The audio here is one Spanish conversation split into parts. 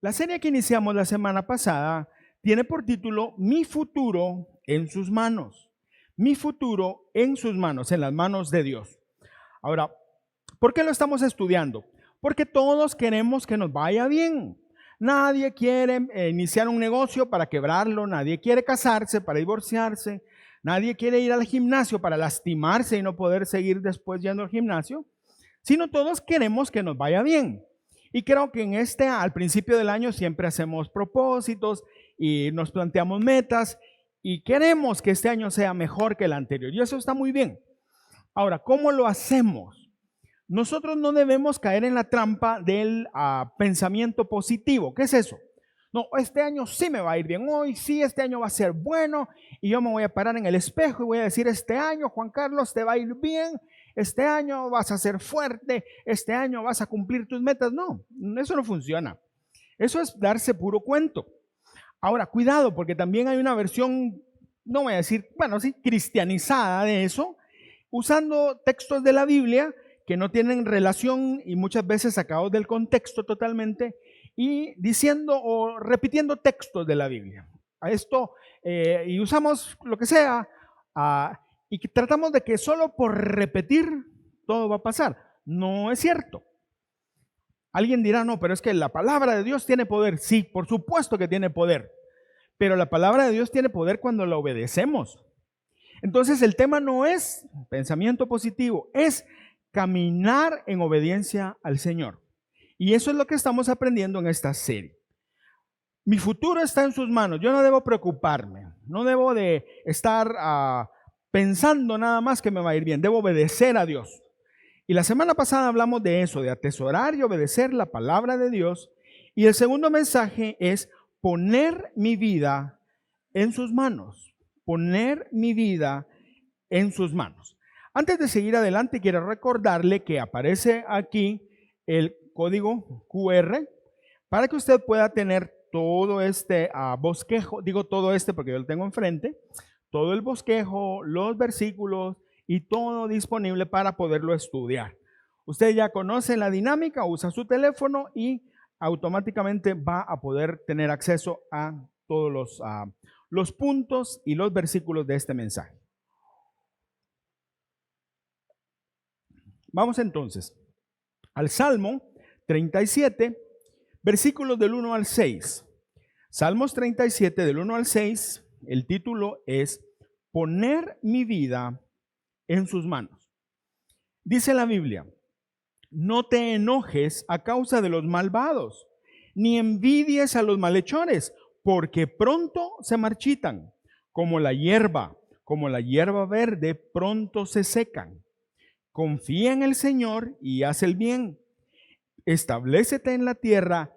La serie que iniciamos la semana pasada tiene por título Mi futuro en sus manos. Mi futuro en sus manos, en las manos de Dios. Ahora, ¿por qué lo estamos estudiando? Porque todos queremos que nos vaya bien. Nadie quiere iniciar un negocio para quebrarlo, nadie quiere casarse para divorciarse, nadie quiere ir al gimnasio para lastimarse y no poder seguir después yendo al gimnasio, sino todos queremos que nos vaya bien. Y creo que al principio del año siempre hacemos propósitos y nos planteamos metas y queremos que este año sea mejor que el anterior. Y eso está muy bien. Ahora, ¿cómo lo hacemos? Nosotros no debemos caer en la trampa del pensamiento positivo. ¿Qué es eso? No, este año sí me va a ir bien, hoy sí, este año va a ser bueno y yo me voy a parar en el espejo y voy a decir, este año, Juan Carlos, te va a ir bien, este año vas a ser fuerte, este año vas a cumplir tus metas. No, eso no funciona. Eso es darse puro cuento. Ahora, cuidado, porque también hay una versión, no voy a decir, bueno, sí, cristianizada de eso, usando textos de la Biblia que no tienen relación y muchas veces sacados del contexto totalmente y diciendo o repitiendo textos de la Biblia. A esto, y usamos lo que sea, y que tratamos de que solo por repetir todo va a pasar. No es cierto. Alguien dirá, no, pero es que la palabra de Dios tiene poder. Sí, por supuesto que tiene poder. Pero la palabra de Dios tiene poder cuando la obedecemos. Entonces el tema no es pensamiento positivo, es caminar en obediencia al Señor. Y eso es lo que estamos aprendiendo en esta serie. Mi futuro está en sus manos. Yo no debo preocuparme, no debo de estar pensando nada más que me va a ir bien. Debo obedecer a Dios. Y la semana pasada hablamos de eso, de atesorar y obedecer la palabra de Dios. Y el segundo mensaje es poner mi vida en sus manos. Poner mi vida en sus manos. Antes de seguir adelante, quiero recordarle que aparece aquí el código QR para que usted pueda tener todo este bosquejo, digo todo este porque yo lo tengo enfrente, todo el bosquejo, los versículos y todo disponible para poderlo estudiar. Usted ya conoce la dinámica, usa su teléfono y automáticamente va a poder tener acceso a todos los puntos y los versículos de este mensaje. Vamos entonces al Salmo 37, versículos del 1 al 6. Salmos 37, del 1 al 6, el título es Poner mi vida en sus manos. Dice la Biblia, no te enojes a causa de los malvados, ni envidies a los malhechores, porque pronto se marchitan, como la hierba verde, pronto se secan. Confía en el Señor y haz el bien. Establécete en la tierra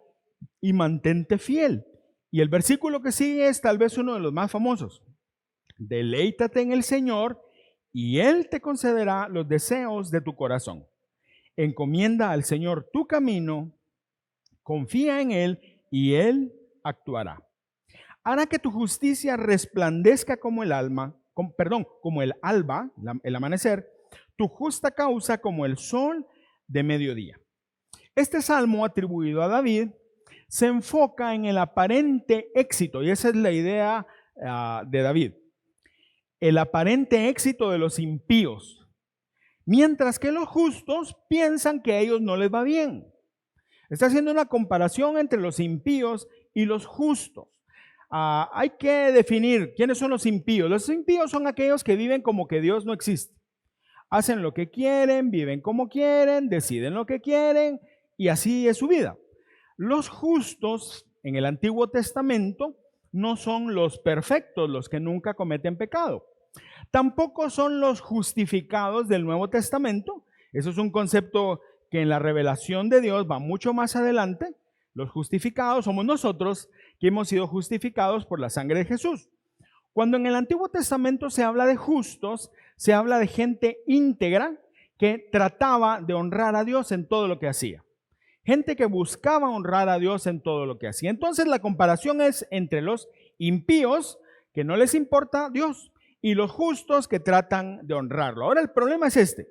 y mantente fiel. Y el versículo que sigue es tal vez uno de los más famosos. Deleítate en el Señor y Él te concederá los deseos de tu corazón. Encomienda al Señor tu camino, confía en Él y Él actuará. Hará que tu justicia resplandezca como el alba, el amanecer, tu justa causa como el sol de mediodía. Este salmo atribuido a David se enfoca en el aparente éxito, y esa es la idea de David, el aparente éxito de los impíos, mientras que los justos piensan que a ellos no les va bien. Está haciendo una comparación entre los impíos y los justos. Hay que definir quiénes son los impíos. Los impíos son aquellos que viven como que Dios no existe. Hacen lo que quieren, viven como quieren, deciden lo que quieren y así es su vida. Los justos en el Antiguo Testamento no son los perfectos, los que nunca cometen pecado. Tampoco son los justificados del Nuevo Testamento. Eso es un concepto que en la revelación de Dios va mucho más adelante. Los justificados somos nosotros que hemos sido justificados por la sangre de Jesús. Cuando en el Antiguo Testamento se habla de justos, se habla de gente íntegra que trataba de honrar a Dios en todo lo que hacía. Gente que buscaba honrar a Dios en todo lo que hacía. Entonces la comparación es entre los impíos, que no les importa Dios, y los justos que tratan de honrarlo. Ahora el problema es este.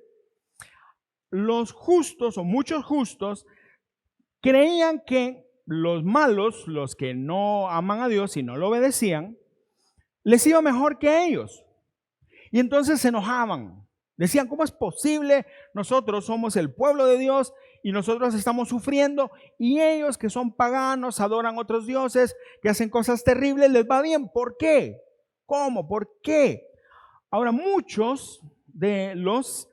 Los justos o muchos justos creían que los malos, los que no aman a Dios y no lo obedecían, les iba mejor que a ellos. Y entonces se enojaban. Decían, ¿cómo es posible? Nosotros somos el pueblo de Dios y nosotros estamos sufriendo, y ellos que son paganos, adoran otros dioses, que hacen cosas terribles, les va bien. ¿Por qué? ¿Cómo? ¿Por qué? Ahora, muchos de los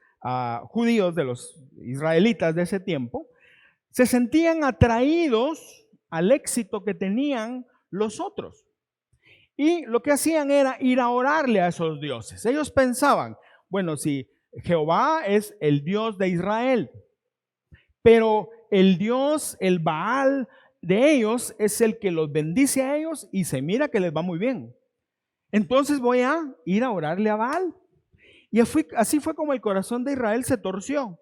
judíos, de los israelitas de ese tiempo, se sentían atraídos al éxito que tenían los otros. Y lo que hacían era ir a orarle a esos dioses. Ellos pensaban, bueno, si Jehová es el Dios de Israel, pero el Dios, el Baal de ellos es el que los bendice a ellos y se mira que les va muy bien. Entonces voy a ir a orarle a Baal. Y así fue como el corazón de Israel se torció.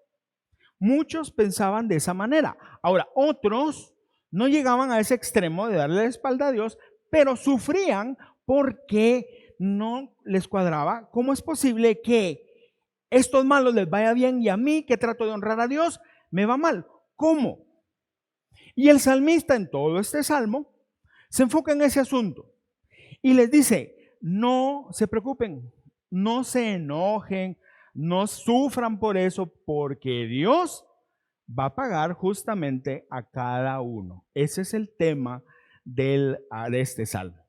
Muchos pensaban de esa manera. Ahora, otros no llegaban a ese extremo de darle la espalda a Dios, pero sufrían porque no les cuadraba. ¿Cómo es posible que estos malos les vaya bien y a mí, que trato de honrar a Dios, me va mal? ¿Cómo? Y el salmista en todo este salmo se enfoca en ese asunto y les dice, no se preocupen, no se enojen, no sufran por eso, porque Dios va a pagar justamente a cada uno. Ese es el tema de este salmo.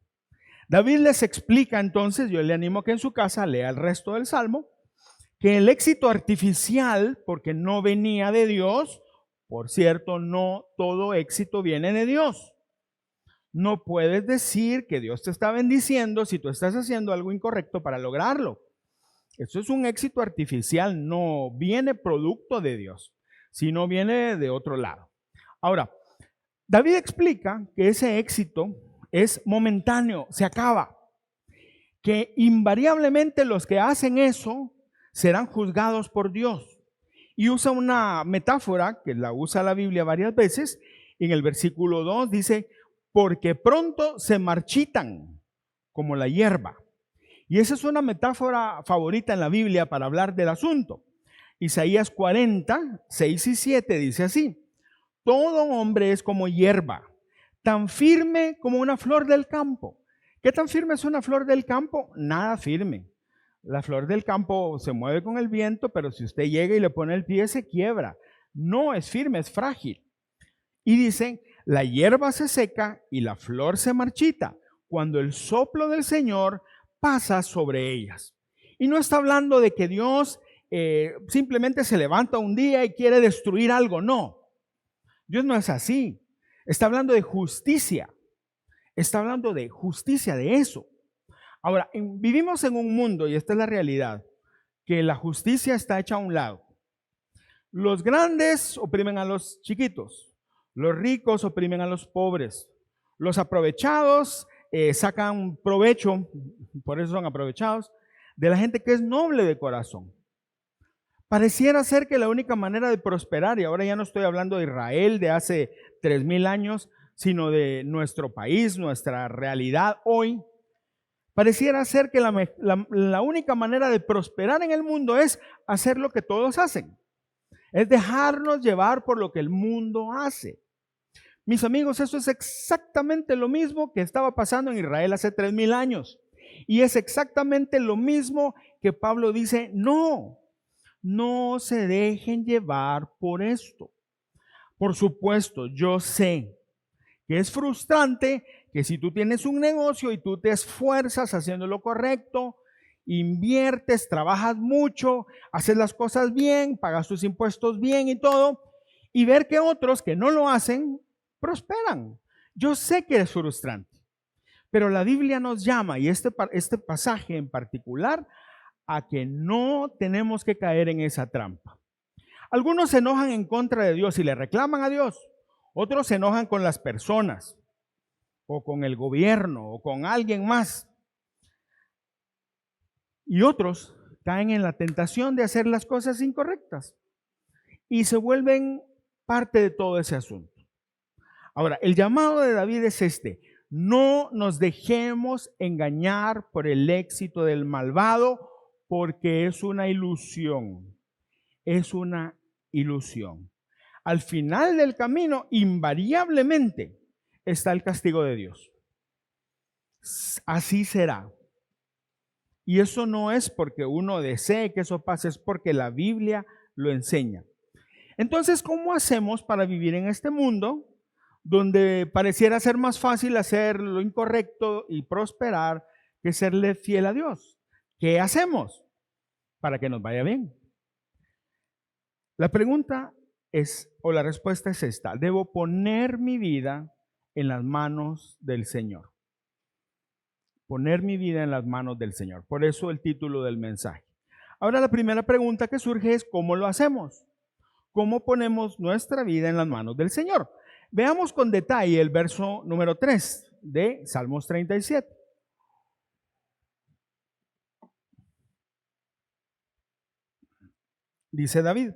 David les explica entonces, yo le animo a que en su casa lea el resto del salmo, que el éxito artificial, porque no venía de Dios, por cierto, no todo éxito viene de Dios. No puedes decir que Dios te está bendiciendo si tú estás haciendo algo incorrecto para lograrlo. Eso es un éxito artificial, no viene producto de Dios, sino viene de otro lado. Ahora, David explica que ese éxito es momentáneo, se acaba, que invariablemente los que hacen eso serán juzgados por Dios. Y usa una metáfora que la usa la Biblia varias veces. En el versículo 2 dice, porque pronto se marchitan como la hierba. Y esa es una metáfora favorita en la Biblia para hablar del asunto. Isaías 40, 6 y 7 dice así, todo hombre es como hierba, tan firme como una flor del campo. ¿Qué tan firme es una flor del campo? Nada firme. La flor del campo se mueve con el viento, pero si usted llega y le pone el pie, se quiebra. No es firme, es frágil. Y dicen, la hierba se seca y la flor se marchita cuando el soplo del Señor pasa sobre ellas. Y no está hablando de que Dios simplemente se levanta un día y quiere destruir algo. No, Dios no es así. Está hablando de justicia. Está hablando de justicia, de eso. Ahora, vivimos en un mundo, y esta es la realidad, que la justicia está hecha a un lado. Los grandes oprimen a los chiquitos. Los ricos oprimen a los pobres. Los aprovechados sacan provecho, por eso son aprovechados, de la gente que es noble de corazón. Pareciera ser que la única manera de prosperar, y ahora ya no estoy hablando de Israel de hace 3000 años, sino de nuestro país, nuestra realidad hoy, pareciera ser que la única manera de prosperar en el mundo es hacer lo que todos hacen. Es dejarnos llevar por lo que el mundo hace. Mis amigos, eso es exactamente lo mismo que estaba pasando en Israel hace 3000 años. Y es exactamente lo mismo que Pablo dice, no se dejen llevar por esto. Por supuesto, yo sé que es frustrante que si tú tienes un negocio y tú te esfuerzas haciendo lo correcto, inviertes, trabajas mucho, haces las cosas bien, pagas tus impuestos bien y todo, y ver que otros que no lo hacen, prosperan. Yo sé que es frustrante, pero la Biblia nos llama, y este pasaje en particular, a que no tenemos que caer en esa trampa. Algunos se enojan en contra de Dios y le reclaman a Dios. Otros se enojan con las personas o con el gobierno o con alguien más. Y otros caen en la tentación de hacer las cosas incorrectas y se vuelven parte de todo ese asunto. Ahora, el llamado de David es este: no nos dejemos engañar por el éxito del malvado, porque es una ilusión. Es una ilusión. Al final del camino, invariablemente, está el castigo de Dios. Así será. Y eso no es porque uno desee que eso pase, es porque la Biblia lo enseña. Entonces, ¿cómo hacemos para vivir en este mundo donde pareciera ser más fácil hacer lo incorrecto y prosperar que serle fiel a Dios? ¿Qué hacemos para que nos vaya bien? La pregunta es, o la respuesta es esta: debo poner mi vida en las manos del Señor. Poner mi vida en las manos del Señor. Por eso el título del mensaje. Ahora la primera pregunta que surge es, ¿cómo lo hacemos? ¿Cómo ponemos nuestra vida en las manos del Señor? Veamos con detalle el verso número 3 de Salmos 37. Dice David: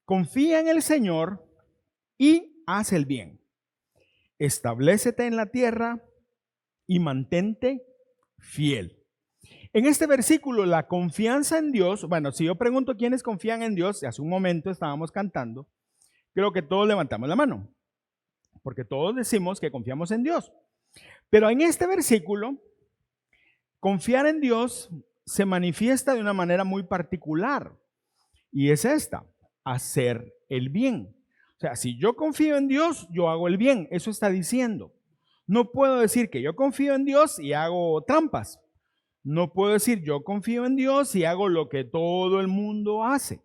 confía en el Señor y haz el bien. Establécete en la tierra y mantente fiel. En este versículo, la confianza en Dios, bueno, si yo pregunto quiénes confían en Dios, hace un momento estábamos cantando, creo que todos levantamos la mano, porque todos decimos que confiamos en Dios. Pero en este versículo, confiar en Dios se manifiesta de una manera muy particular, y es esta: hacer el bien. O sea, si yo confío en Dios, yo hago el bien. Eso está diciendo. No puedo decir que yo confío en Dios y hago trampas. No puedo decir yo confío en Dios y hago lo que todo el mundo hace.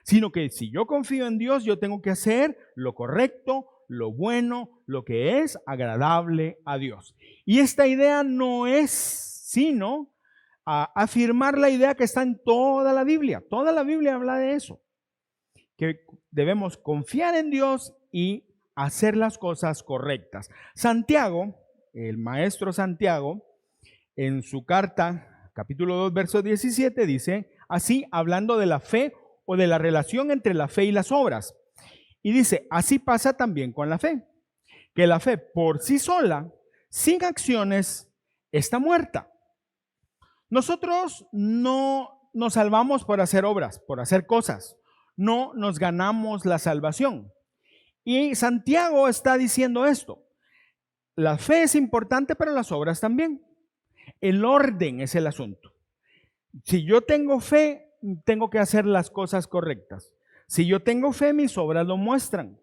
Sino que si yo confío en Dios, yo tengo que hacer lo correcto, lo bueno, lo que es agradable a Dios. Y esta idea no es sino afirmar la idea que está en toda la Biblia. Toda la Biblia habla de eso, que debemos confiar en Dios y hacer las cosas correctas. Santiago, el maestro Santiago, en su carta, capítulo 2, verso 17, dice así, hablando de la fe o de la relación entre la fe y las obras. Y dice, así pasa también con la fe, que la fe por sí sola, sin acciones, está muerta. Nosotros no nos salvamos por hacer obras, por hacer cosas. No nos ganamos la salvación. Y Santiago está diciendo esto: la fe es importante, pero las obras también. El orden es el asunto. Si yo tengo fe, tengo que hacer las cosas correctas. Si yo tengo fe, mis obras lo muestran.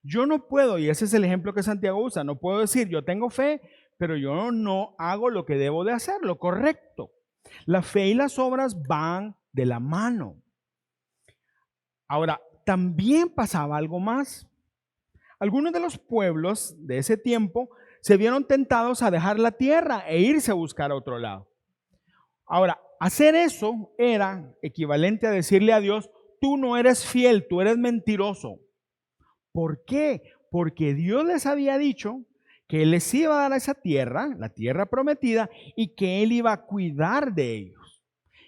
Yo no puedo, y ese es el ejemplo que Santiago usa, no puedo decir yo tengo fe, pero yo no hago lo que debo de hacer, lo correcto. La fe y las obras van de la mano. Ahora, también pasaba algo más. Algunos de los pueblos de ese tiempo se vieron tentados a dejar la tierra e irse a buscar a otro lado. Ahora, hacer eso era equivalente a decirle a Dios, tú no eres fiel, tú eres mentiroso. ¿Por qué? Porque Dios les había dicho que Él les iba a dar esa tierra, la tierra prometida, y que Él iba a cuidar de ellos.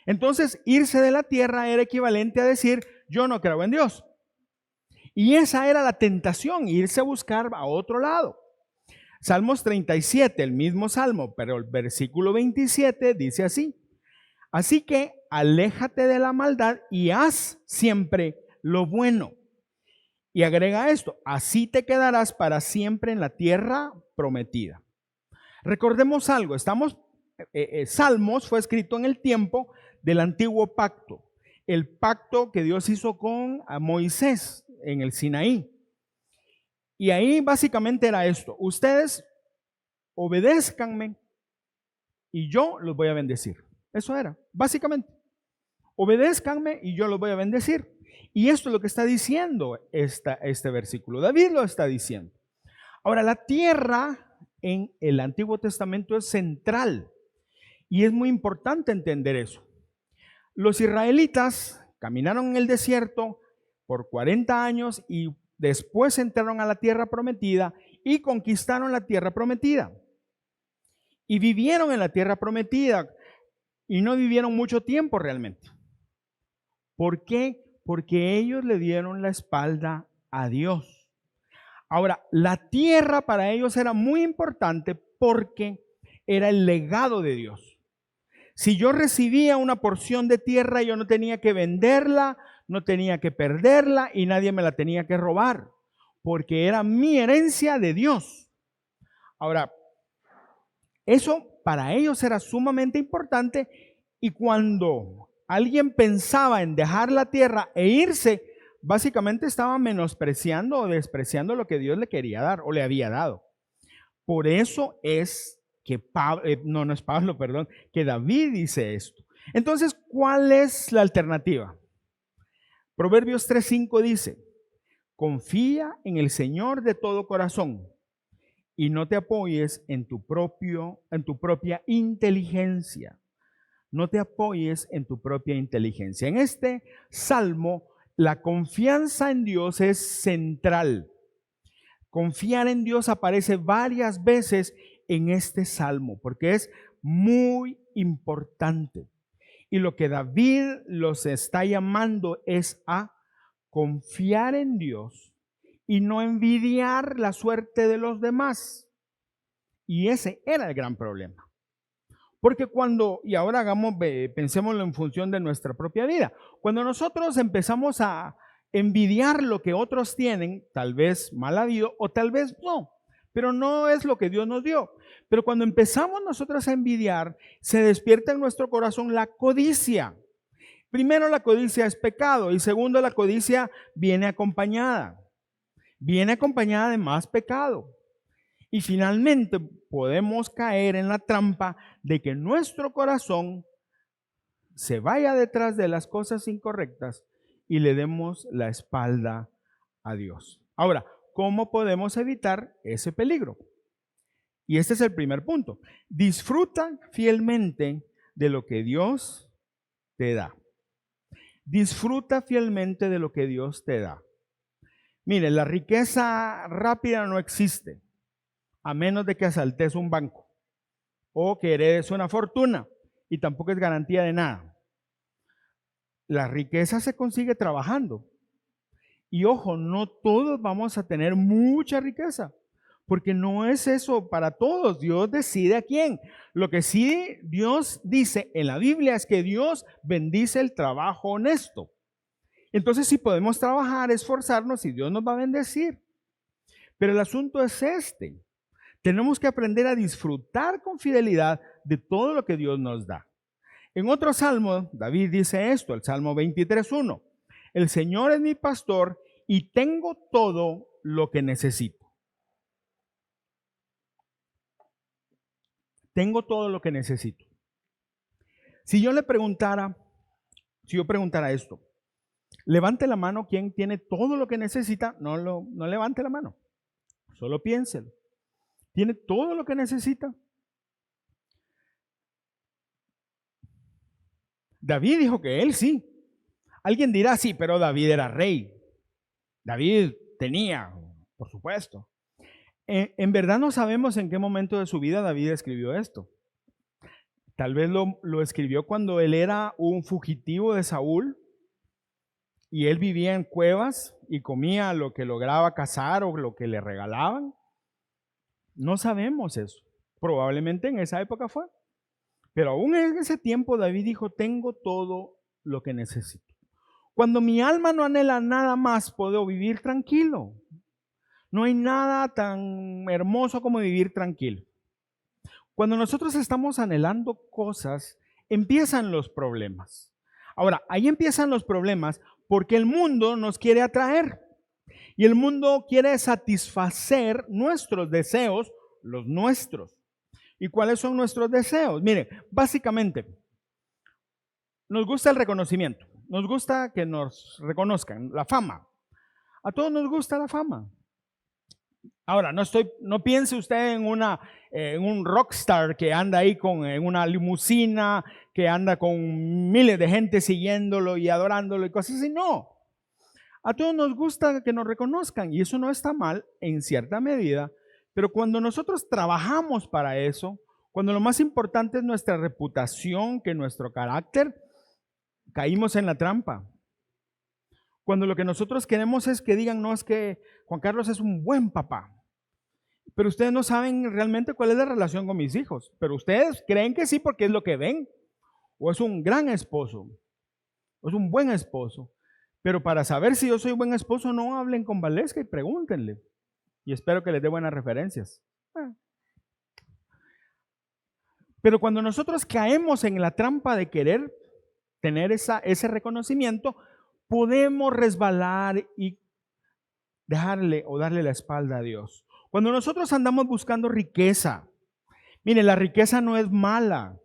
Entonces, irse de la tierra era equivalente a decir, yo no creo en Dios. Y esa era la tentación, irse a buscar a otro lado. Salmos 37, el mismo salmo, pero el versículo 27 dice así: así que aléjate de la maldad y haz siempre lo bueno. Y agrega esto: así te quedarás para siempre en la tierra prometida. Recordemos algo, Salmos fue escrito en el tiempo del antiguo pacto, el pacto que Dios hizo con Moisés en el Sinaí. Y ahí básicamente era esto: ustedes obedézcanme y yo los voy a bendecir. Eso era, básicamente. Obedézcanme y yo los voy a bendecir. Y esto es lo que está diciendo este versículo. David lo está diciendo. Ahora, la tierra en el Antiguo Testamento es central y es muy importante entender eso. Los israelitas caminaron en el desierto por 40 años y después entraron a la tierra prometida y conquistaron la tierra prometida. Y vivieron en la tierra prometida y no vivieron mucho tiempo realmente. ¿Por qué? Porque ellos le dieron la espalda a Dios. Ahora, la tierra para ellos era muy importante porque era el legado de Dios. Si yo recibía una porción de tierra, yo no tenía que venderla, no tenía que perderla y nadie me la tenía que robar. porque era mi herencia de Dios. Ahora, eso para ellos era sumamente importante, y cuando alguien pensaba en dejar la tierra e irse, básicamente estaba menospreciando o despreciando lo que Dios le quería dar o le había dado. Por eso es que que David dice esto. Entonces, ¿cuál es la alternativa? Proverbios 3:5 dice: confía en el Señor de todo corazón y no te apoyes en tu propia inteligencia. No te apoyes en tu propia inteligencia. En este salmo, la confianza en Dios es central. Confiar en Dios aparece varias veces en este salmo porque es muy importante. Y lo que David los está llamando es a confiar en Dios y no envidiar la suerte de los demás. Y ese era el gran problema. Porque y ahora pensémoslo en función de nuestra propia vida. Cuando nosotros empezamos a envidiar lo que otros tienen, tal vez mal habido o tal vez no, pero no es lo que Dios nos dio. Pero cuando empezamos nosotros a envidiar, se despierta en nuestro corazón la codicia. Primero, la codicia es pecado, y segundo, la codicia viene acompañada de más pecado. Y finalmente podemos caer en la trampa de que nuestro corazón se vaya detrás de las cosas incorrectas y le demos la espalda a Dios. Ahora, ¿cómo podemos evitar ese peligro? Y este es el primer punto. Disfruta fielmente de lo que Dios te da. Disfruta fielmente de lo que Dios te da. Mire, la riqueza rápida no existe, a menos de que asaltes un banco o que heredes una fortuna, y tampoco es garantía de nada. La riqueza se consigue trabajando. Y ojo, no todos vamos a tener mucha riqueza, porque no es eso para todos. Dios decide a quién. Lo que sí Dios dice en la Biblia es que Dios bendice el trabajo honesto. Entonces, si podemos trabajar, esforzarnos, y Dios nos va a bendecir. Pero el asunto es este. Tenemos que aprender a disfrutar con fidelidad de todo lo que Dios nos da. En otro salmo, David dice esto, el Salmo 23:1. El Señor es mi pastor y tengo todo lo que necesito. Tengo todo lo que necesito. Si yo preguntara esto, levante la mano quien tiene todo lo que necesita. No levante la mano, solo piénselo. ¿Tiene todo lo que necesita? David dijo que él sí. Alguien dirá, sí, pero David era rey. David tenía, por supuesto. En verdad no sabemos en qué momento de su vida David escribió esto. Tal vez lo escribió cuando él era un fugitivo de Saúl y él vivía en cuevas y comía lo que lograba cazar o lo que le regalaban. No sabemos eso. Probablemente en esa época fue. Pero aún en ese tiempo David dijo, tengo todo lo que necesito. Cuando mi alma no anhela nada más, puedo vivir tranquilo. No hay nada tan hermoso como vivir tranquilo. Cuando nosotros estamos anhelando cosas, empiezan los problemas. Ahora, ahí empiezan los problemas porque el mundo nos quiere atraer. Y el mundo quiere satisfacer nuestros deseos, los nuestros. ¿Y cuáles son nuestros deseos? Mire, básicamente, nos gusta el reconocimiento. Nos gusta que nos reconozcan, la fama. A todos nos gusta la fama. Ahora, no piense usted en un rockstar que anda ahí en una limusina, que anda con miles de gente siguiéndolo y adorándolo y cosas así. No. A todos nos gusta que nos reconozcan y eso no está mal en cierta medida, pero cuando nosotros trabajamos para eso, cuando lo más importante es nuestra reputación que nuestro carácter, caímos en la trampa. Cuando lo que nosotros queremos es que digan, no, es que Juan Carlos es un buen papá, pero ustedes no saben realmente cuál es la relación con mis hijos, pero ustedes creen que sí porque es lo que ven, o es un gran esposo, o es un buen esposo. Pero para saber si yo soy buen esposo, no hablen con Valesca y pregúntenle. Y espero que les dé buenas referencias. Pero cuando nosotros caemos en la trampa de querer tener ese reconocimiento, podemos resbalar y dejarle o darle la espalda a Dios. Cuando nosotros andamos buscando riqueza, mire, la riqueza no es mala.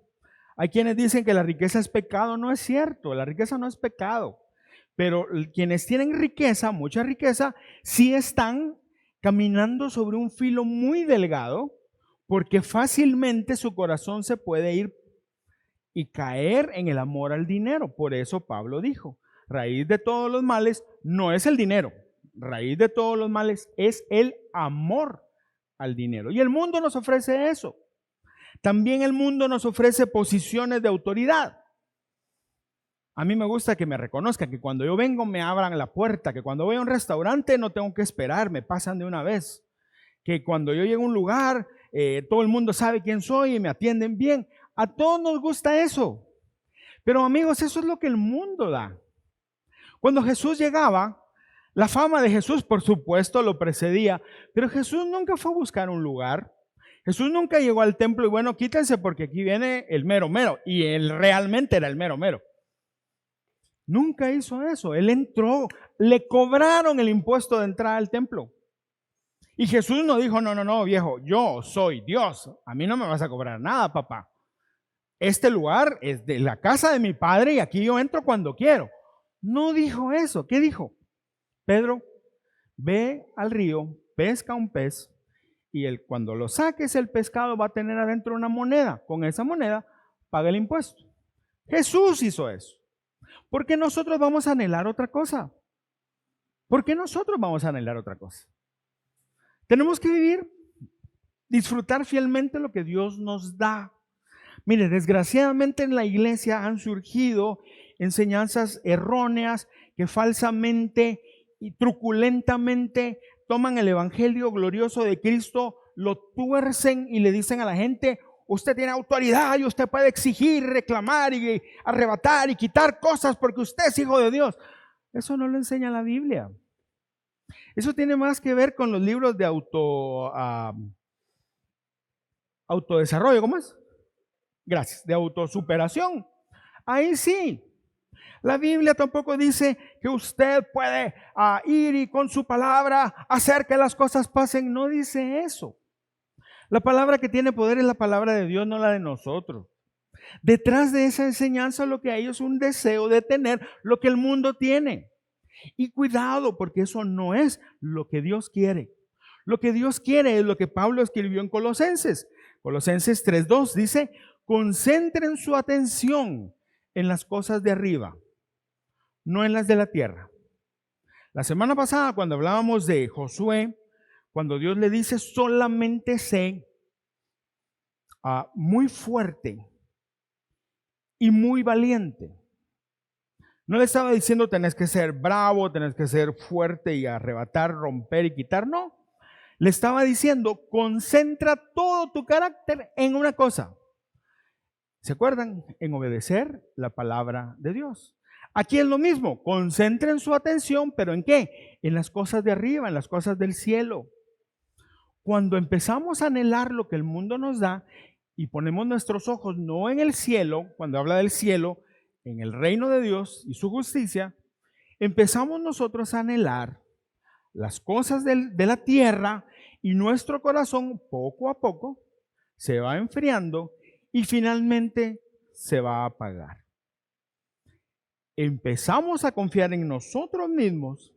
Hay quienes dicen que la riqueza es pecado. No es cierto, la riqueza no es pecado. Pero quienes tienen riqueza, mucha riqueza, sí están caminando sobre un filo muy delgado, porque fácilmente su corazón se puede ir y caer en el amor al dinero. Por eso Pablo dijo, raíz de todos los males no es el dinero, raíz de todos los males es el amor al dinero. Y el mundo nos ofrece eso. También el mundo nos ofrece posiciones de autoridad. A mí me gusta que me reconozcan, que cuando yo vengo me abran la puerta, que cuando voy a un restaurante no tengo que esperar, me pasan de una vez. Que cuando yo llego a un lugar, todo el mundo sabe quién soy y me atienden bien. A todos nos gusta eso. Pero amigos, eso es lo que el mundo da. Cuando Jesús llegaba, la fama de Jesús, por supuesto, lo precedía, pero Jesús nunca fue a buscar un lugar. Jesús nunca llegó al templo y bueno, quítense porque aquí viene el mero mero. Y él realmente era el mero mero. Nunca hizo eso. Él entró, le cobraron el impuesto de entrada al templo. Y Jesús no dijo, no, viejo, yo soy Dios. A mí no me vas a cobrar nada, papá. Este lugar es de la casa de mi padre y aquí yo entro cuando quiero. No dijo eso. ¿Qué dijo? Pedro, ve al río, pesca un pez y cuando lo saques el pescado va a tener adentro una moneda. Con esa moneda paga el impuesto. Jesús hizo eso. ¿Por qué nosotros vamos a anhelar otra cosa? ¿Por qué nosotros vamos a anhelar otra cosa? Tenemos que vivir, disfrutar fielmente lo que Dios nos da. Mire, desgraciadamente en la iglesia han surgido enseñanzas erróneas que falsamente y truculentamente toman el evangelio glorioso de Cristo, lo tuercen y le dicen a la gente, usted tiene autoridad y usted puede exigir, reclamar y arrebatar y quitar cosas porque usted es hijo de Dios. Eso no lo enseña la Biblia. Eso tiene más que ver con los libros de autodesarrollo, ¿cómo es? Gracias, de autosuperación. Ahí sí. La Biblia tampoco dice que usted puede ir y con su palabra hacer que las cosas pasen. No dice eso. La palabra que tiene poder es la palabra de Dios, no la de nosotros. Detrás de esa enseñanza lo que hay es un deseo de tener lo que el mundo tiene. Y cuidado, porque eso no es lo que Dios quiere. Lo que Dios quiere es lo que Pablo escribió en Colosenses. Colosenses 3:2 dice, concentren su atención en las cosas de arriba, no en las de la tierra. La semana pasada, cuando hablábamos de Josué, cuando Dios le dice solamente sé muy fuerte y muy valiente. No le estaba diciendo tenés que ser bravo, tenés que ser fuerte y arrebatar, romper y quitar, no. Le estaba diciendo, concentra todo tu carácter en una cosa. ¿Se acuerdan? En obedecer la palabra de Dios. Aquí es lo mismo, concentren su atención, pero ¿en qué? En las cosas de arriba, en las cosas del cielo. Cuando empezamos a anhelar lo que el mundo nos da y ponemos nuestros ojos no en el cielo, cuando habla del cielo, en el reino de Dios y su justicia, empezamos nosotros a anhelar las cosas de la tierra y nuestro corazón poco a poco se va enfriando y finalmente se va a apagar. Empezamos a confiar en nosotros mismos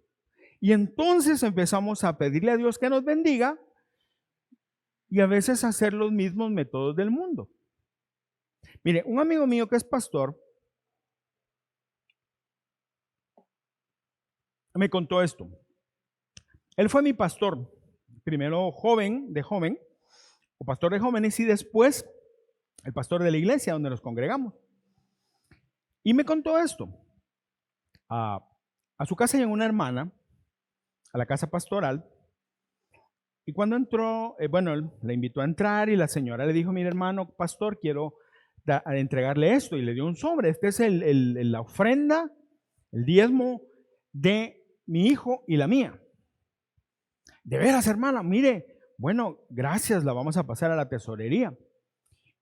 y entonces empezamos a pedirle a Dios que nos bendiga y a veces hacer los mismos métodos del mundo. Mire, un amigo mío que es pastor me contó esto. Él fue mi pastor, primero joven, o pastor de jóvenes, y después el pastor de la iglesia donde nos congregamos. Y me contó esto. A su casa llegó una hermana, a la casa pastoral, y cuando entró, le invitó a entrar y la señora le dijo, mire hermano pastor, quiero entregarle esto, y le dio un sobre. Este es la ofrenda, el diezmo de mi hijo y la mía. De veras, hermana, mire, bueno, gracias, la vamos a pasar a la tesorería.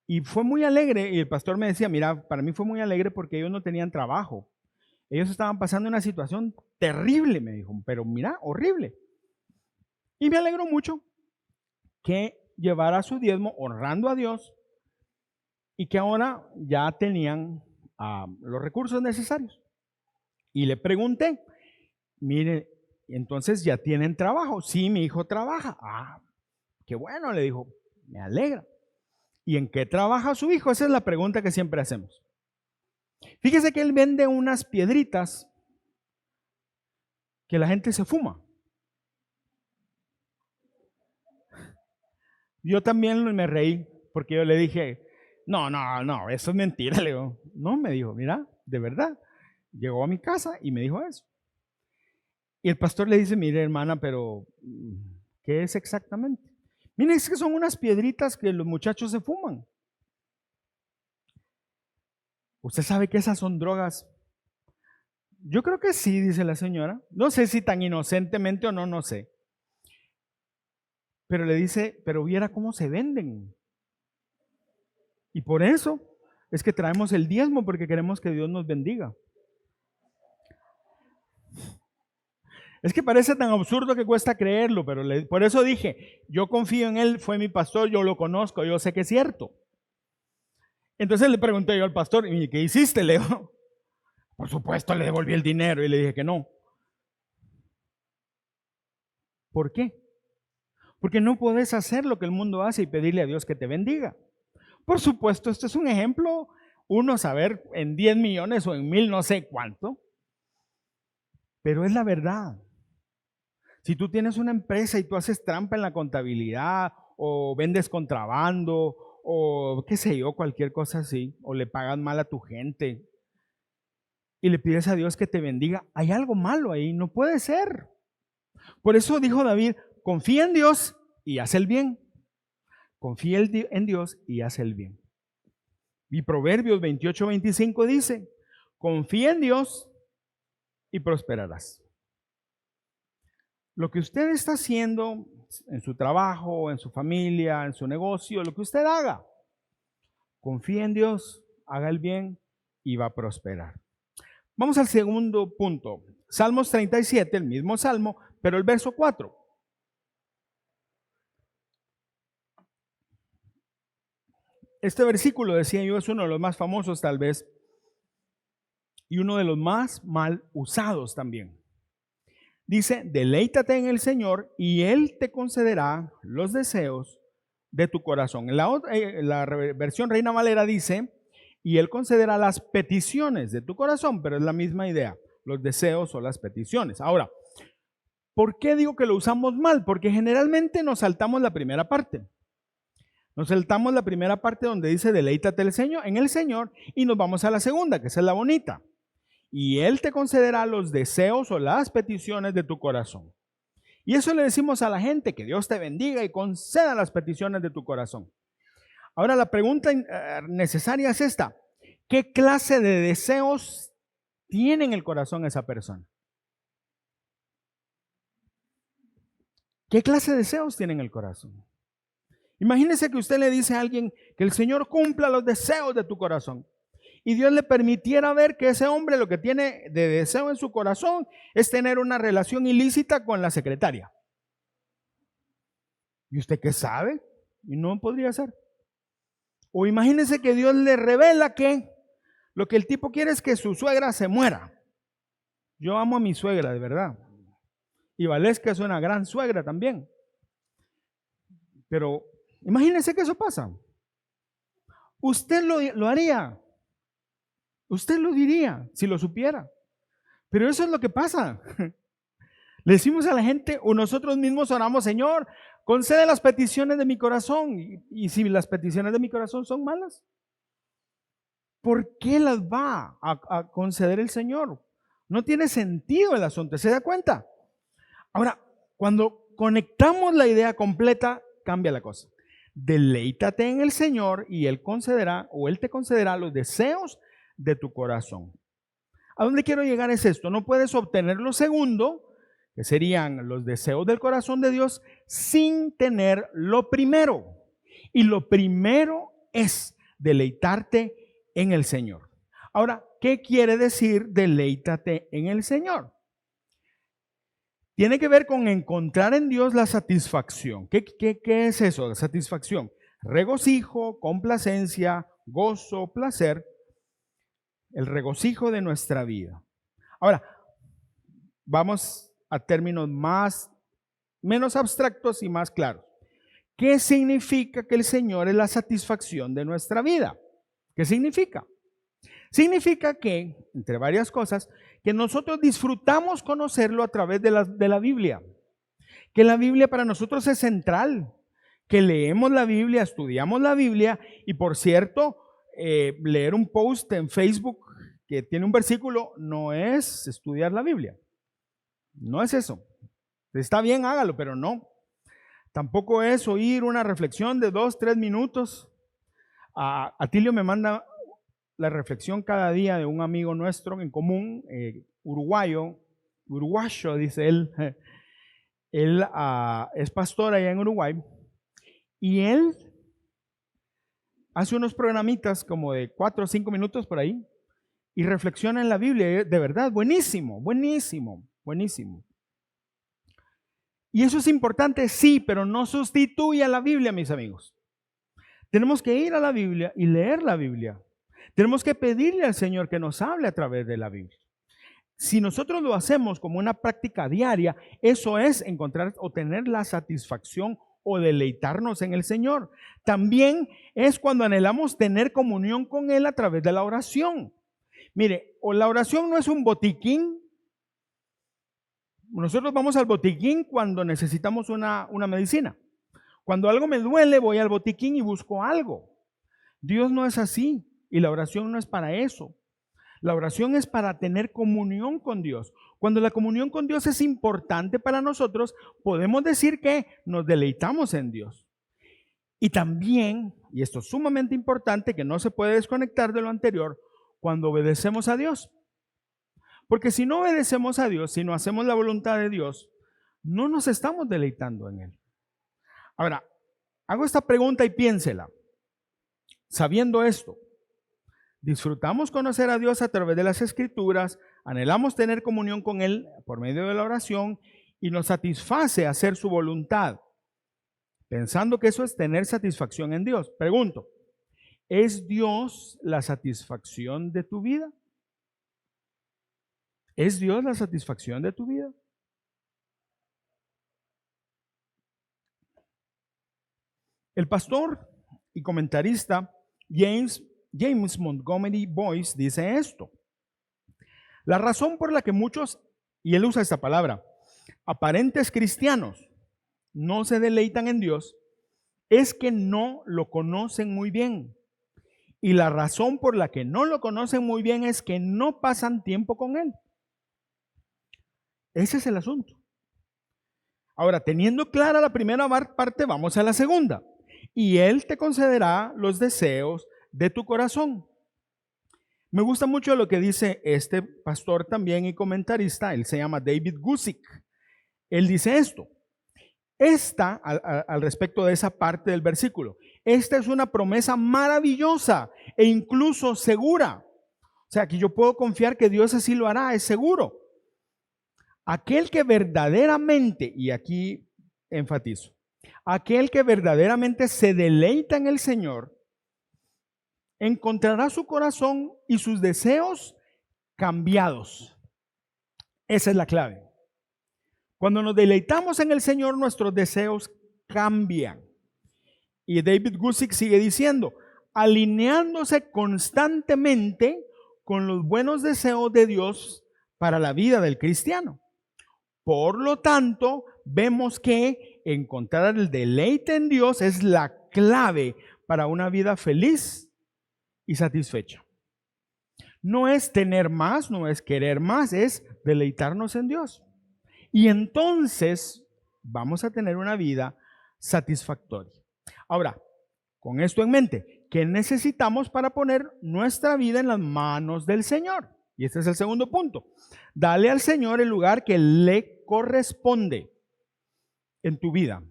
Y fue muy alegre, y el pastor me decía, mira, para mí fue muy alegre porque ellos no tenían trabajo. Ellos estaban pasando una situación terrible, me dijo, pero mira, horrible. Y me alegró mucho que llevara su diezmo honrando a Dios y que ahora ya tenían los recursos necesarios. Y le pregunté, mire, entonces ya tienen trabajo. Sí, mi hijo trabaja. Ah, qué bueno, le dijo, me alegra. ¿Y en qué trabaja su hijo? Esa es la pregunta que siempre hacemos. Fíjese que él vende unas piedritas que la gente se fuma. Yo también me reí porque yo le dije, no, eso es mentira. Le digo, no, me dijo, mira, de verdad. Llegó a mi casa y me dijo eso. Y el pastor le dice, mire hermana, pero ¿qué es exactamente? Mire, es que son unas piedritas que los muchachos se fuman. ¿Usted sabe que esas son drogas? Yo creo que sí, dice la señora. No sé si tan inocentemente o no, no sé. Pero le dice, pero viera cómo se venden. Y por eso es que traemos el diezmo, porque queremos que Dios nos bendiga. Es que parece tan absurdo que cuesta creerlo, pero por eso dije, yo confío en él, fue mi pastor, yo lo conozco, yo sé que es cierto. Entonces le pregunté yo al pastor, ¿y qué hiciste, Leo? Por supuesto, le devolví el dinero y le dije que no. ¿Por qué? Porque no puedes hacer lo que el mundo hace y pedirle a Dios que te bendiga. Por supuesto, esto es un ejemplo, uno saber en 10 millones o en 1000, no sé cuánto, pero es la verdad. Si tú tienes una empresa y tú haces trampa en la contabilidad o vendes contrabando o qué sé yo, cualquier cosa así, o le pagas mal a tu gente y le pides a Dios que te bendiga, hay algo malo ahí, no puede ser. Por eso dijo David, confía en Dios y haz el bien. Confía en Dios y haz el bien. Y Proverbios 28-25 dice, confía en Dios y prosperarás. Lo que usted está haciendo en su trabajo, en su familia, en su negocio, lo que usted haga, confíe en Dios, haga el bien y va a prosperar. Vamos al segundo punto. Salmos 37, el mismo salmo, pero el verso 4. Este versículo, decía yo, es uno de los más famosos tal vez y uno de los más mal usados también. Dice, deleítate en el Señor y Él te concederá los deseos de tu corazón. La versión Reina Valera dice, y Él concederá las peticiones de tu corazón, pero es la misma idea, los deseos o las peticiones. Ahora, ¿por qué digo que lo usamos mal? Porque generalmente nos saltamos la primera parte. Nos saltamos la primera parte donde dice, deleítate en el Señor, y nos vamos a la segunda, que esa es la bonita. Y Él te concederá los deseos o las peticiones de tu corazón. Y eso le decimos a la gente, que Dios te bendiga y conceda las peticiones de tu corazón. Ahora la pregunta necesaria es esta. ¿Qué clase de deseos tiene en el corazón esa persona? ¿Qué clase de deseos tiene en el corazón? Imagínese que usted le dice a alguien que el Señor cumpla los deseos de tu corazón. Y Dios le permitiera ver que ese hombre lo que tiene de deseo en su corazón es tener una relación ilícita con la secretaria. ¿Y usted qué sabe? Y no podría ser. O imagínese que Dios le revela que lo que el tipo quiere es que su suegra se muera. Yo amo a mi suegra, de verdad. Y Valesca es una gran suegra también. Pero imagínese que eso pasa. Usted lo haría. Usted lo diría si lo supiera. Pero eso es lo que pasa. Le decimos a la gente o nosotros mismos oramos, Señor, concede las peticiones de mi corazón. Y si las peticiones de mi corazón son malas, ¿por qué las va a conceder el Señor? No tiene sentido el asunto, ¿se da cuenta? Ahora, cuando conectamos la idea completa, cambia la cosa. Deleítate en el Señor y Él concederá o Él te concederá los deseos de tu corazón. ¿A dónde quiero llegar es esto? No puedes obtener lo segundo, que serían los deseos del corazón de Dios, sin tener lo primero. Y lo primero es deleitarte en el Señor. Ahora, ¿qué quiere decir deleítate en el Señor? Tiene que ver con encontrar en Dios la satisfacción. ¿Qué es eso? La satisfacción. Regocijo, complacencia, gozo, placer. El regocijo de nuestra vida. Ahora, vamos a términos menos abstractos y más claros. ¿Qué significa que el Señor es la satisfacción de nuestra vida? ¿Qué significa? Significa que, entre varias cosas, que nosotros disfrutamos conocerlo a través de la Biblia. Que la Biblia para nosotros es central. Que leemos la Biblia, estudiamos la Biblia y, por cierto, leer un post en Facebook que tiene un versículo no es estudiar la Biblia. No es eso. Está bien, hágalo, pero no. Tampoco es oír una reflexión de 2, 3 minutos. Atilio me manda la reflexión cada día de un amigo nuestro en común, uruguayo, dice él. Él es pastor allá en Uruguay y él hace unos programitas como de 4 o 5 minutos por ahí y reflexiona en la Biblia. De verdad, buenísimo, buenísimo, buenísimo. Y eso es importante, sí, pero no sustituye a la Biblia, mis amigos. Tenemos que ir a la Biblia y leer la Biblia. Tenemos que pedirle al Señor que nos hable a través de la Biblia. Si nosotros lo hacemos como una práctica diaria, eso es encontrar o tener la satisfacción o deleitarnos en el Señor. También es cuando anhelamos tener comunión con Él a través de la oración. Mire, o la oración no es un botiquín. Nosotros vamos al botiquín cuando necesitamos una medicina. Cuando algo me duele, voy al botiquín y busco algo. Dios no es así y la oración no es para eso. La oración es para tener comunión con Dios. Cuando la comunión con Dios es importante para nosotros, podemos decir que nos deleitamos en Dios. Y también, y esto es sumamente importante, que no se puede desconectar de lo anterior, cuando obedecemos a Dios. Porque si no obedecemos a Dios, si no hacemos la voluntad de Dios, no nos estamos deleitando en Él. Ahora, hago esta pregunta y piénsela. Sabiendo esto, disfrutamos conocer a Dios a través de las Escrituras, anhelamos tener comunión con Él por medio de la oración y nos satisface hacer su voluntad, pensando que eso es tener satisfacción en Dios. Pregunto, ¿es Dios la satisfacción de tu vida? ¿Es Dios la satisfacción de tu vida? El pastor y comentarista James Montgomery Boyce dice esto. La razón por la que muchos, y él usa esta palabra, aparentes cristianos no se deleitan en Dios es que no lo conocen muy bien. Y la razón por la que no lo conocen muy bien es que no pasan tiempo con Él. Ese es el asunto. Ahora, teniendo clara la primera parte, vamos a la segunda. Y Él te concederá los deseos de tu corazón. Me gusta mucho lo que dice este pastor también y comentarista. Él se llama David Guzik. Él dice esto. Al respecto de esa parte del versículo. Esta es una promesa maravillosa e incluso segura. O sea, que yo puedo confiar que Dios así lo hará, es seguro. Aquel que verdaderamente, y aquí enfatizo, aquel que verdaderamente se deleita en el Señor, encontrará su corazón y sus deseos cambiados. Esa es la clave. Cuando nos deleitamos en el Señor, nuestros deseos cambian. Y David Guzik sigue diciendo, alineándose constantemente con los buenos deseos de Dios para la vida del cristiano. Por lo tanto, vemos que encontrar el deleite en Dios es la clave para una vida feliz y satisfecha. No es tener más, no es querer más, es deleitarnos en Dios. Y entonces vamos a tener una vida satisfactoria. Ahora, con esto en mente, ¿qué necesitamos para poner nuestra vida en las manos del Señor? Y este es el segundo punto. Dale al Señor el lugar que le corresponde en tu vida.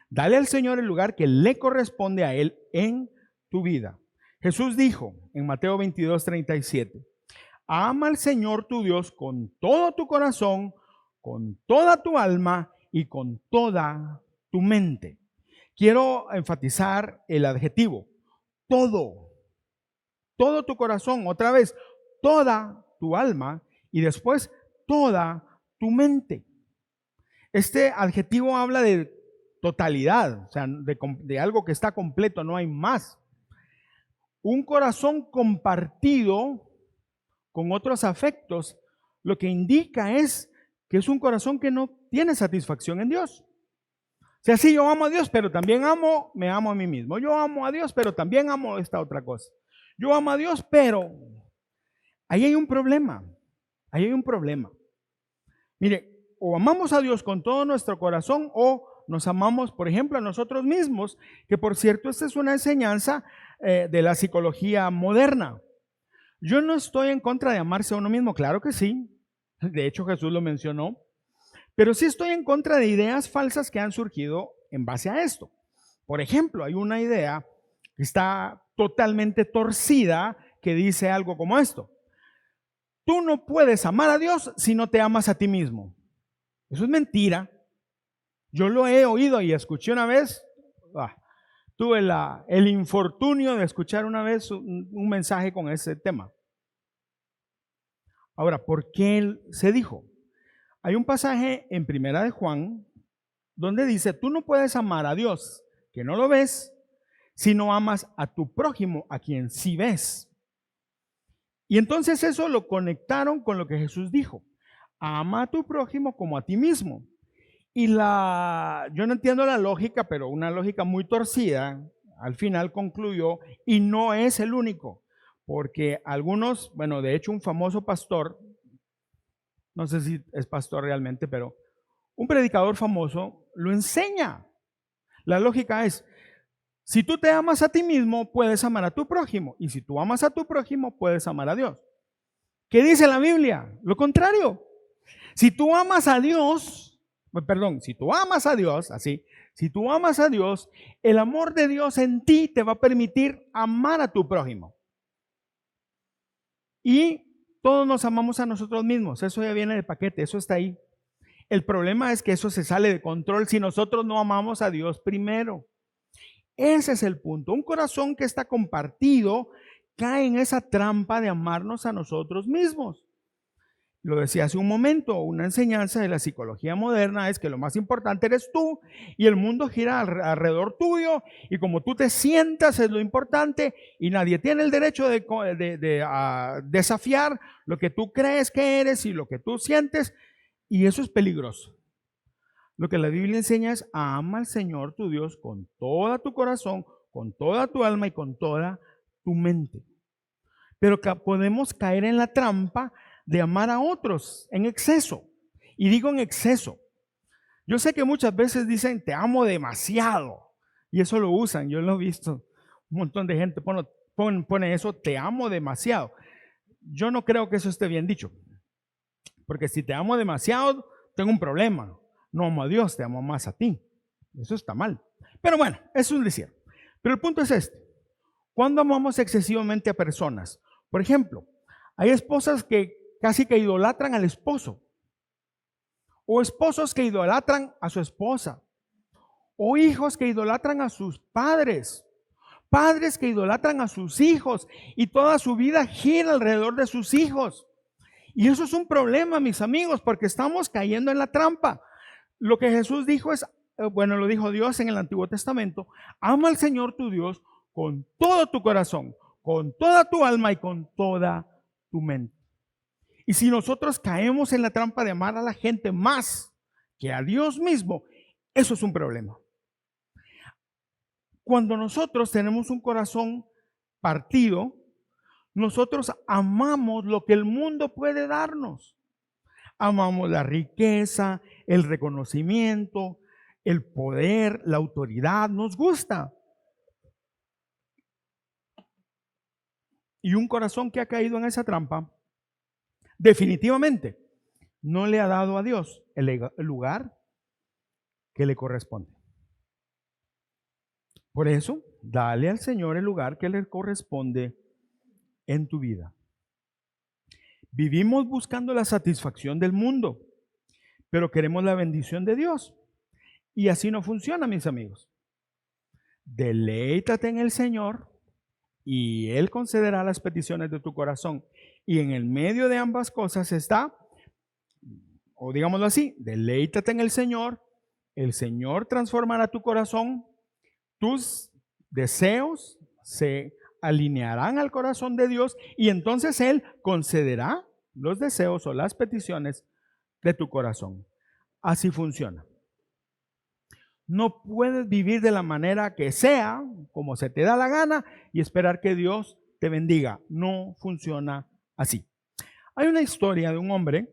Dale al Señor el lugar que le corresponde a Él en tu vida. Jesús dijo en Mateo 22:37, ama al Señor tu Dios con todo tu corazón, con toda tu alma y con toda tu mente. Quiero enfatizar el adjetivo, todo tu corazón, otra vez, toda tu alma y después toda tu mente. Este adjetivo habla de totalidad, o sea, de algo que está completo, no hay más. Un corazón compartido con otros afectos, lo que indica es que es un corazón que no tiene satisfacción en Dios. O sea, sí, yo amo a Dios, pero también me amo a mí mismo. Yo amo a Dios, pero también amo esta otra cosa. Yo amo a Dios, pero ahí hay un problema. Ahí hay un problema. Mire, o amamos a Dios con todo nuestro corazón o nos amamos, por ejemplo, a nosotros mismos, que por cierto, esta es una enseñanza de la psicología moderna. Yo no estoy en contra de amarse a uno mismo, claro que sí. De hecho, Jesús lo mencionó. Pero sí estoy en contra de ideas falsas que han surgido en base a esto. Por ejemplo, hay una idea que está totalmente torcida que dice algo como esto. Tú no puedes amar a Dios si no te amas a ti mismo. Eso es mentira. Yo lo he oído y escuché una vez. Tuve el infortunio de escuchar una vez un mensaje con ese tema. Ahora, ¿por qué se dijo? Hay un pasaje en Primera de Juan donde dice, tú no puedes amar a Dios, que no lo ves, si no amas a tu prójimo, a quien sí ves. Y entonces eso lo conectaron con lo que Jesús dijo. Ama a tu prójimo como a ti mismo. Y yo no entiendo la lógica, pero una lógica muy torcida, al final concluyó, y no es el único, porque algunos, bueno, de hecho un famoso pastor, no sé si es pastor realmente, pero un predicador famoso lo enseña. La lógica es, si tú te amas a ti mismo, puedes amar a tu prójimo. Y si tú amas a tu prójimo, puedes amar a Dios. ¿Qué dice la Biblia? Lo contrario. Si tú amas a Dios, si tú amas a Dios, así, si tú amas a Dios, el amor de Dios en ti te va a permitir amar a tu prójimo. Y todos nos amamos a nosotros mismos, eso ya viene de paquete, eso está ahí. El problema es que eso se sale de control si nosotros no amamos a Dios primero. Ese es el punto. Un corazón que está compartido cae en esa trampa de amarnos a nosotros mismos. Lo decía hace un momento, una enseñanza de la psicología moderna es que lo más importante eres tú y el mundo gira alrededor tuyo y como tú te sientas es lo importante y nadie tiene el derecho de desafiar lo que tú crees que eres y lo que tú sientes y eso es peligroso. Lo que la Biblia enseña es ama al Señor tu Dios con todo tu corazón, con toda tu alma y con toda tu mente. Pero podemos caer en la trampa de amar a otros en exceso. Y digo en exceso. Yo sé que muchas veces dicen te amo demasiado. Y eso lo usan, yo lo he visto. Un montón de gente pone eso, te amo demasiado. Yo no creo que eso esté bien dicho. Porque si te amo demasiado, tengo un problema. No amo a Dios, te amo más a ti. Eso está mal. Pero bueno, eso es un decir. Pero el punto es este. ¿Cuándo amamos excesivamente a personas? Por ejemplo, hay esposas que casi que idolatran al esposo. O esposos que idolatran a su esposa. O hijos que idolatran a sus padres. Padres que idolatran a sus hijos. Y toda su vida gira alrededor de sus hijos. Y eso es un problema, mis amigos, porque estamos cayendo en la trampa. Lo que Jesús dijo es, bueno, lo dijo Dios en el Antiguo Testamento, ama al Señor tu Dios con todo tu corazón, con toda tu alma y con toda tu mente. Y si nosotros caemos en la trampa de amar a la gente más que a Dios mismo, eso es un problema. Cuando nosotros tenemos un corazón partido, nosotros amamos lo que el mundo puede darnos. Amamos la riqueza, el reconocimiento, el poder, la autoridad, nos gusta. Y un corazón que ha caído en esa trampa definitivamente no le ha dado a Dios el lugar que le corresponde. Por eso, dale al Señor el lugar que le corresponde en tu vida. Vivimos buscando la satisfacción del mundo, pero queremos la bendición de Dios. Y así no funciona, mis amigos. Deleítate en el Señor y Él concederá las peticiones de tu corazón. Y en el medio de ambas cosas está, o digámoslo así, deleítate en el Señor transformará tu corazón, tus deseos se alinearán al corazón de Dios y entonces Él concederá los deseos o las peticiones de tu corazón. Así funciona. No puedes vivir de la manera que sea, como se te da la gana, y esperar que Dios te bendiga. No funciona así. Hay una historia de un hombre,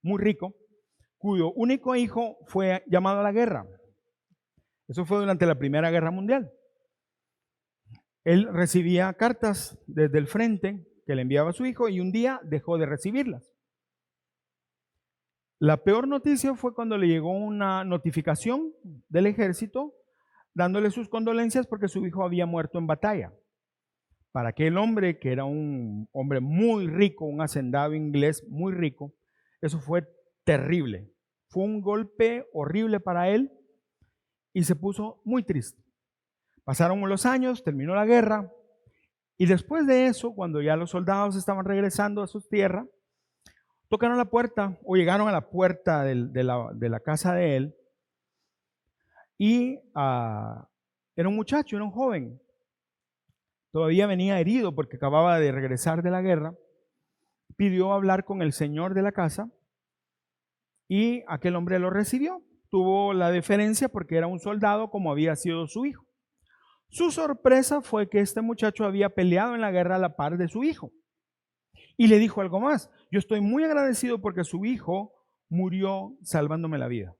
muy rico, cuyo único hijo fue llamado a la guerra. Eso fue durante la Primera Guerra Mundial. Él recibía cartas desde el frente que le enviaba a su hijo y un día dejó de recibirlas. La peor noticia fue cuando le llegó una notificación del ejército dándole sus condolencias porque su hijo había muerto en batalla. Para aquel hombre, que era un hombre muy rico, un hacendado inglés muy rico, eso fue terrible. Fue un golpe horrible para él y se puso muy triste. Pasaron los años, terminó la guerra y después de eso, cuando ya los soldados estaban regresando a sus tierras, tocaron la puerta o llegaron a la puerta de la casa de él y era un muchacho, era un joven. Todavía venía herido porque acababa de regresar de la guerra. Pidió hablar con el señor de la casa y aquel hombre lo recibió. Tuvo la deferencia porque era un soldado como había sido su hijo. Su sorpresa fue que este muchacho había peleado en la guerra a la par de su hijo. Y le dijo algo más: yo estoy muy agradecido porque su hijo murió salvándome la vida.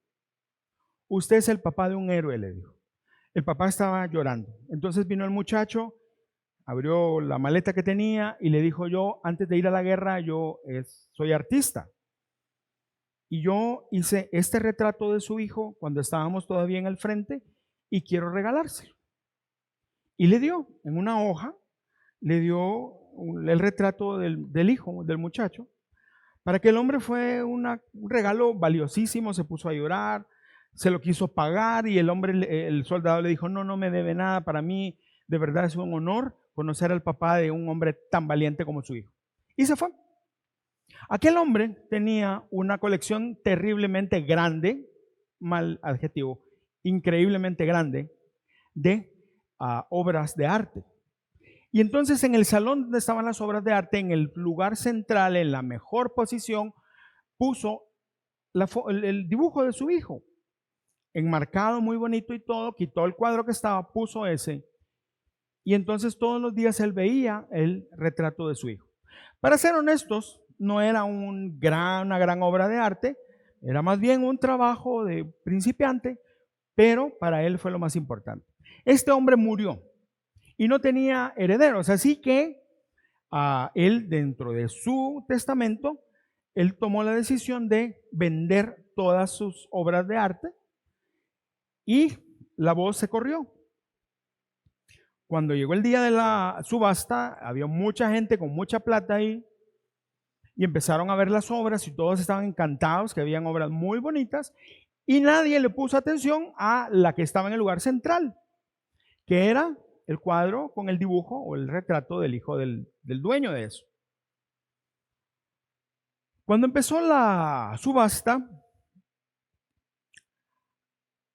Usted es el papá de un héroe, le dijo. El papá estaba llorando. Entonces vino el muchacho, abrió la maleta que tenía y le dijo: yo antes de ir a la guerra, yo soy artista. Y yo hice este retrato de su hijo cuando estábamos todavía en el frente y quiero regalárselo. Y le dio, en una hoja, le dio el retrato del hijo, del muchacho. Para que el hombre fue un regalo valiosísimo, se puso a llorar, se lo quiso pagar y el soldado le dijo: no me debe nada, para mí de verdad es un honor conocer al papá de un hombre tan valiente como su hijo. Y se fue. Aquel hombre tenía una colección terriblemente grande, mal adjetivo, increíblemente grande, de obras de arte. Y entonces en el salón donde estaban las obras de arte, en el lugar central, en la mejor posición, puso el dibujo de su hijo, enmarcado muy bonito y todo, quitó el cuadro que estaba, puso ese. Y entonces todos los días él veía el retrato de su hijo. Para ser honestos, no era una gran obra de arte, era más bien un trabajo de principiante, pero para él fue lo más importante. Este hombre murió y no tenía herederos, así que él, dentro de su testamento, él tomó la decisión de vender todas sus obras de arte y la voz se corrió. Cuando llegó el día de la subasta, había mucha gente con mucha plata ahí y empezaron a ver las obras y todos estaban encantados, que habían obras muy bonitas y nadie le puso atención a la que estaba en el lugar central, que era el cuadro con el dibujo o el retrato del hijo del dueño de eso. Cuando empezó la subasta,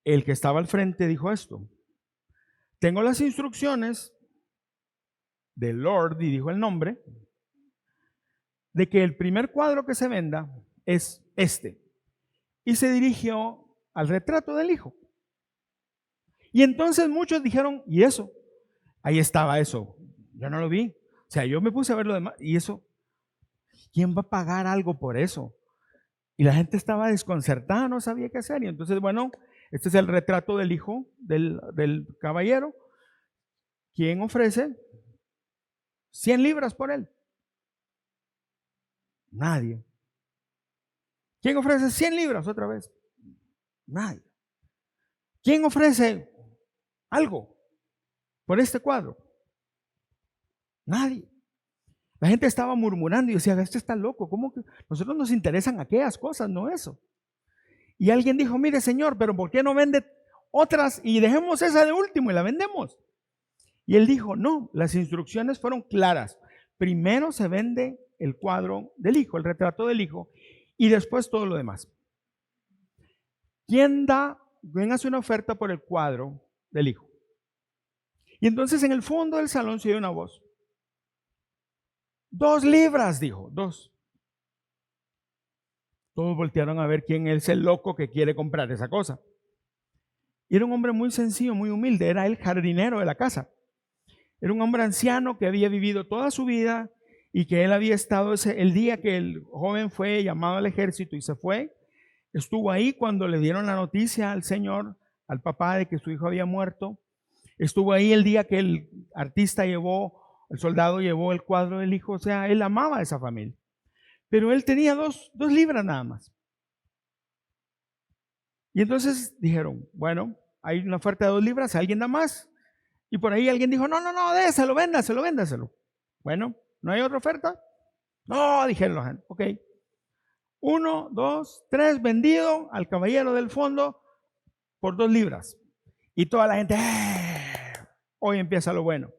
el que estaba al frente dijo esto: tengo las instrucciones del Lord, y dijo el nombre, de que el primer cuadro que se venda es este. Y se dirigió al retrato del hijo. Y entonces muchos dijeron: ¿y eso? Ahí estaba eso. Yo no lo vi. O sea, yo me puse a ver lo demás. ¿Y eso? ¿Quién va a pagar algo por eso? Y la gente estaba desconcertada, no sabía qué hacer. Y entonces, bueno, este es el retrato del hijo del caballero. ¿quién ofrece 100 libras por él? Nadie. ¿Quién ofrece 100 libras otra vez? Nadie. ¿Quién ofrece algo por este cuadro? Nadie. La gente estaba murmurando y decía, este está loco, ¿cómo que nosotros nos interesan aquellas cosas, no eso? Y alguien dijo, mire señor, pero ¿por qué no vende otras y dejemos esa de último y la vendemos? Y él dijo, no, las instrucciones fueron claras. Primero se vende el cuadro del hijo, el retrato del hijo, y después todo lo demás. ¿Quién hace una oferta por el cuadro del hijo? Y entonces en el fondo del salón se oye una voz. 2 libras, dijo, 2. Todos voltearon a ver quién es el loco que quiere comprar esa cosa. Y era un hombre muy sencillo, muy humilde, era el jardinero de la casa. Era un hombre anciano que había vivido toda su vida y que él había estado el día que el joven fue llamado al ejército y se fue, estuvo ahí cuando le dieron la noticia al señor, al papá, de que su hijo había muerto. Estuvo ahí el día que el el soldado llevó el cuadro del hijo. O sea, él amaba a esa familia. Pero él tenía 2 libras nada más. Y entonces dijeron, bueno, hay una oferta de 2 libras, ¿alguien da más? Y por ahí alguien dijo, no, déselo, véndaselo. Bueno, ¿no hay otra oferta? No, dijeron los gente. Ok. 1, 2, 3, vendido al caballero del fondo por 2 libras. Y toda la gente, hoy empieza lo bueno.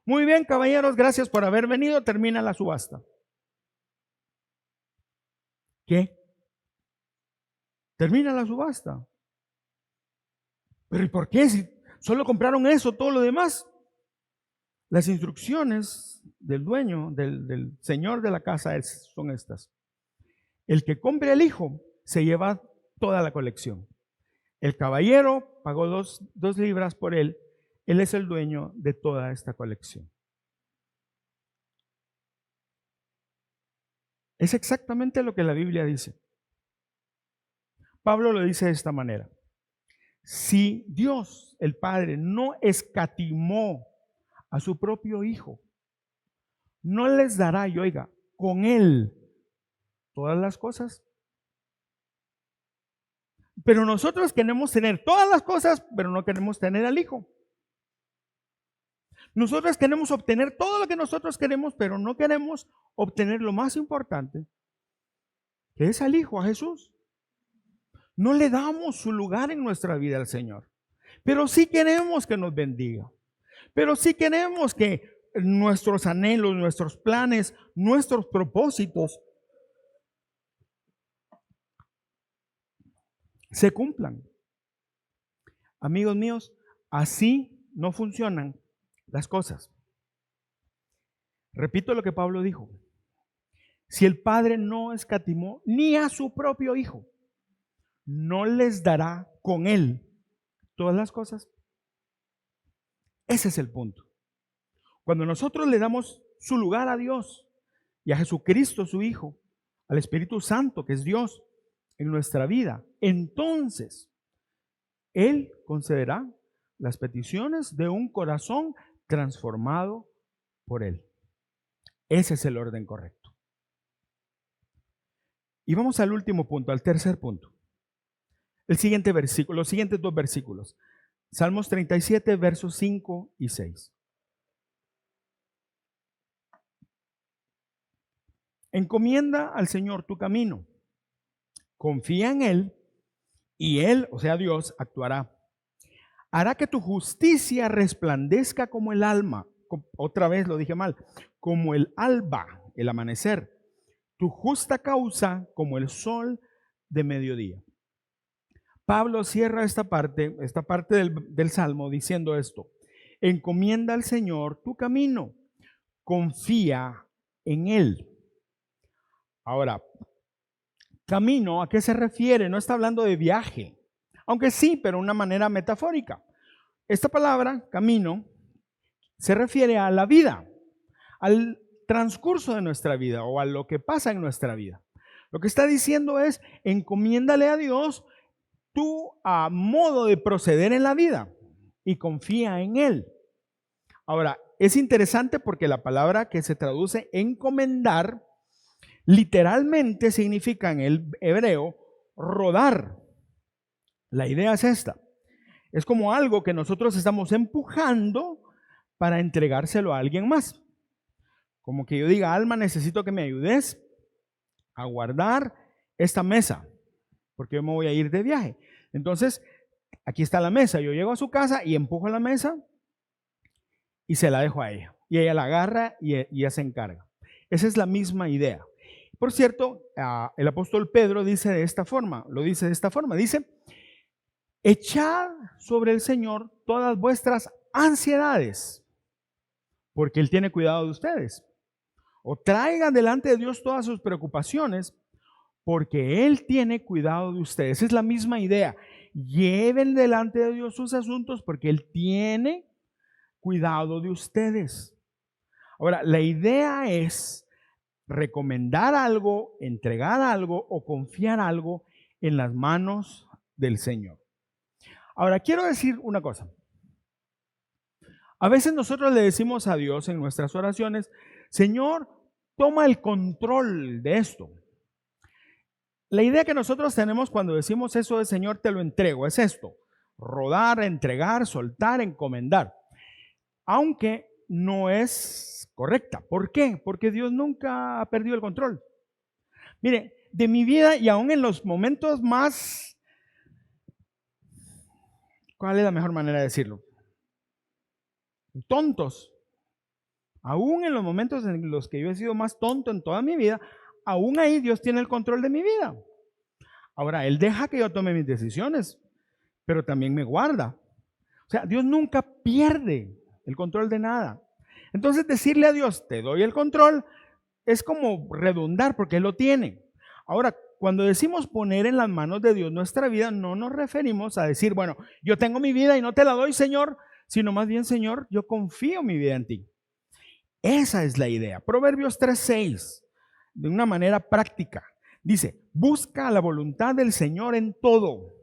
Muy bien, caballeros, gracias por haber venido, termina la subasta. ¿Qué? Termina la subasta. ¿Pero y por qué? Si solo compraron eso, todo lo demás. Las instrucciones del dueño, del señor de la casa son estas. El que compre el hijo se lleva toda la colección. El caballero pagó 2 libras por él. Él es el dueño de toda esta colección. Es exactamente lo que la Biblia dice. Pablo lo dice de esta manera. Si Dios, el Padre, no escatimó a su propio Hijo, no les dará, y oiga, con Él todas las cosas. Pero nosotros queremos tener todas las cosas, pero no queremos tener al Hijo. Nosotros queremos obtener todo lo que nosotros queremos, pero no queremos obtener lo más importante, que es al Hijo, a Jesús. No le damos su lugar en nuestra vida al Señor, pero sí queremos que nos bendiga. Pero sí queremos que nuestros anhelos, nuestros planes, nuestros propósitos se cumplan. Amigos míos, así no funcionan las cosas. Repito lo que Pablo dijo. Si el Padre no escatimó ni a su propio Hijo, ¿no les dará con Él todas las cosas? Ese es el punto. Cuando nosotros le damos su lugar a Dios y a Jesucristo su Hijo, al Espíritu Santo que es Dios en nuestra vida, entonces Él concederá las peticiones de un corazón transformado por Él. Ese es el orden correcto. Y vamos al último punto, al tercer punto. El siguiente versículo, los siguientes 2 versículos. Salmos 37, versos 5 y 6. Encomienda al Señor tu camino. Confía en Él y Él, o sea Dios, actuará. Hará que tu justicia resplandezca como el alma. Otra vez lo dije mal. Como el alba, el amanecer. Tu justa causa como el sol de mediodía. Pablo cierra esta parte del Salmo diciendo esto. Encomienda al Señor tu camino. Confía en Él. Ahora, camino, ¿a qué se refiere? No está hablando de viaje, aunque sí, pero de una manera metafórica. Esta palabra, camino, se refiere a la vida, al transcurso de nuestra vida o a lo que pasa en nuestra vida. Lo que está diciendo es, encomiéndale a Dios tu modo de proceder en la vida y confía en Él. Ahora, es interesante porque la palabra que se traduce encomendar literalmente significa en el hebreo rodar. La idea es esta. Es como algo que nosotros estamos empujando para entregárselo a alguien más. Como que yo diga, Alma, necesito que me ayudes a guardar esta mesa, porque yo me voy a ir de viaje. Entonces, aquí está la mesa. Yo llego a su casa y empujo la mesa y se la dejo a ella. Y ella la agarra y ella se encarga. Esa es la misma idea. Por cierto, el apóstol Pedro dice de esta forma, dice, echad sobre el Señor todas vuestras ansiedades, porque Él tiene cuidado de ustedes. O traigan delante de Dios todas sus preocupaciones, porque Él tiene cuidado de ustedes. Es la misma idea. Lleven delante de Dios sus asuntos, porque Él tiene cuidado de ustedes. Ahora, la idea es recomendar algo, entregar algo o confiar algo en las manos del Señor. Ahora, quiero decir una cosa. A veces nosotros le decimos a Dios en nuestras oraciones, Señor, toma el control de esto. La idea que nosotros tenemos cuando decimos eso de Señor, te lo entrego, es esto: rodar, entregar, soltar, encomendar. Aunque no es correcta. ¿Por qué? Porque Dios nunca ha perdido el control. Mire, de mi vida y aún en los momentos más, ¿cuál es la mejor manera de decirlo? Tontos. Aún en los momentos en los que yo he sido más tonto en toda mi vida, aún ahí Dios tiene el control de mi vida. Ahora, Él deja que yo tome mis decisiones, pero también me guarda. O sea, Dios nunca pierde el control de nada. Entonces, decirle a Dios, te doy el control, es como redundar porque Él lo tiene. Ahora, cuando decimos poner en las manos de Dios nuestra vida, no nos referimos a decir, bueno, yo tengo mi vida y no te la doy, Señor, sino más bien, Señor, yo confío mi vida en ti. Esa es la idea. Proverbios 3:6, de una manera práctica, dice, busca la voluntad del Señor en todo.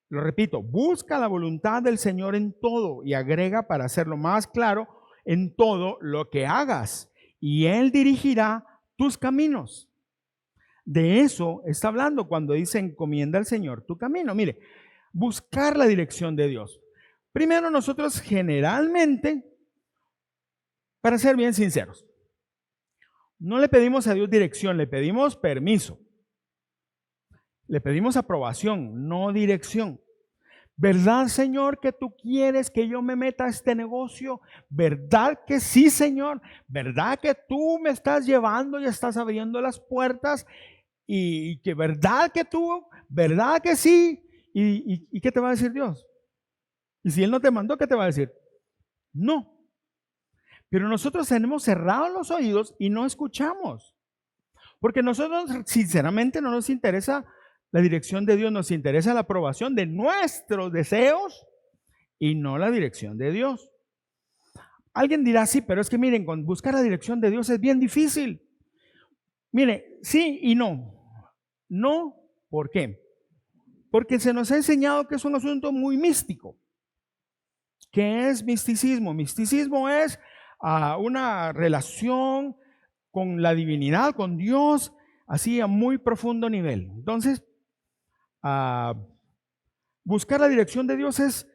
Lo repito, busca la voluntad del Señor en todo, y agrega, para hacerlo más claro, en todo lo que hagas, y Él dirigirá tus caminos. De eso está hablando cuando dice encomienda al Señor tu camino. Mire, buscar la dirección de Dios. Primero, nosotros generalmente, para ser bien sinceros, no le pedimos a Dios dirección, le pedimos permiso. Le pedimos aprobación, no dirección. ¿Verdad, Señor, que tú quieres que yo me meta a este negocio? ¿Verdad que sí, Señor? ¿Verdad que tú me estás llevando y estás abriendo las puertas? Y que verdad que tú, verdad que sí. ¿Y qué te va a decir Dios? Y si Él no te mandó, ¿qué te va a decir? No. Pero nosotros tenemos cerrados los oídos y no escuchamos. Porque nosotros, sinceramente, no nos interesa la dirección de Dios, nos interesa la aprobación de nuestros deseos y no la dirección de Dios. Alguien dirá, sí, pero es que miren, con buscar la dirección de Dios es bien difícil. Mire, sí y no. No, ¿por qué? Porque se nos ha enseñado que es un asunto muy místico. ¿Qué es misticismo? Misticismo es una relación con la divinidad, con Dios, así a muy profundo nivel. Entonces, buscar la dirección de Dios es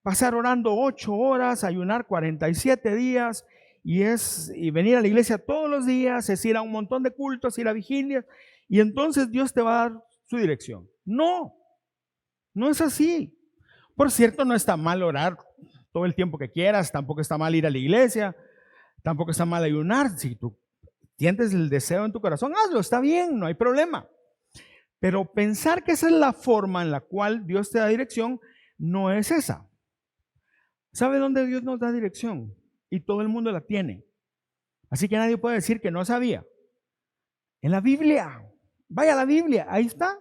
pasar orando 8 horas, ayunar 47 días y venir a la iglesia todos los días, es ir a un montón de cultos, ir a vigilias, y entonces Dios te va a dar su dirección. No, no es así. Por cierto, no está mal orar todo el tiempo que quieras, tampoco está mal ir a la iglesia, tampoco está mal ayunar. Si tú sientes el deseo en tu corazón, hazlo, está bien, no hay problema. Pero pensar que esa es la forma en la cual Dios te da dirección, no es esa. ¿Sabe dónde Dios nos da dirección? Y todo el mundo la tiene. Así que nadie puede decir que no sabía. En la Biblia. Vaya a la Biblia, ahí está.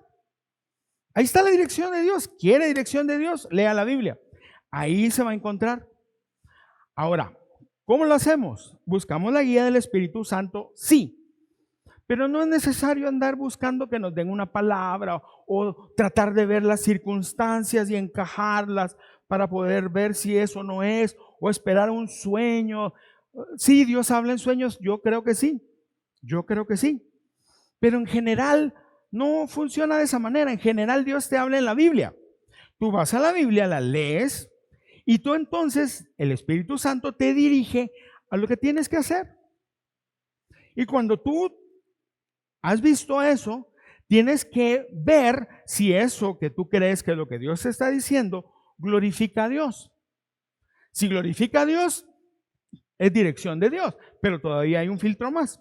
Ahí está la dirección de Dios. ¿Quiere dirección de Dios? Lea la Biblia. Ahí se va a encontrar. Ahora, ¿cómo lo hacemos? ¿Buscamos la guía del Espíritu Santo? Sí. Pero no es necesario andar buscando que nos den una palabra o tratar de ver las circunstancias y encajarlas para poder ver si eso no es o esperar un sueño. Sí, Dios habla en sueños, yo creo que sí, pero en general no funciona de esa manera. En general Dios te habla en la Biblia. Tú vas a la Biblia, la lees y tú entonces el Espíritu Santo te dirige a lo que tienes que hacer. Y cuando tú has visto eso, tienes que ver si eso que tú crees que es lo que Dios te está diciendo glorifica a Dios. Si glorifica a Dios, es dirección de Dios, pero todavía hay un filtro más.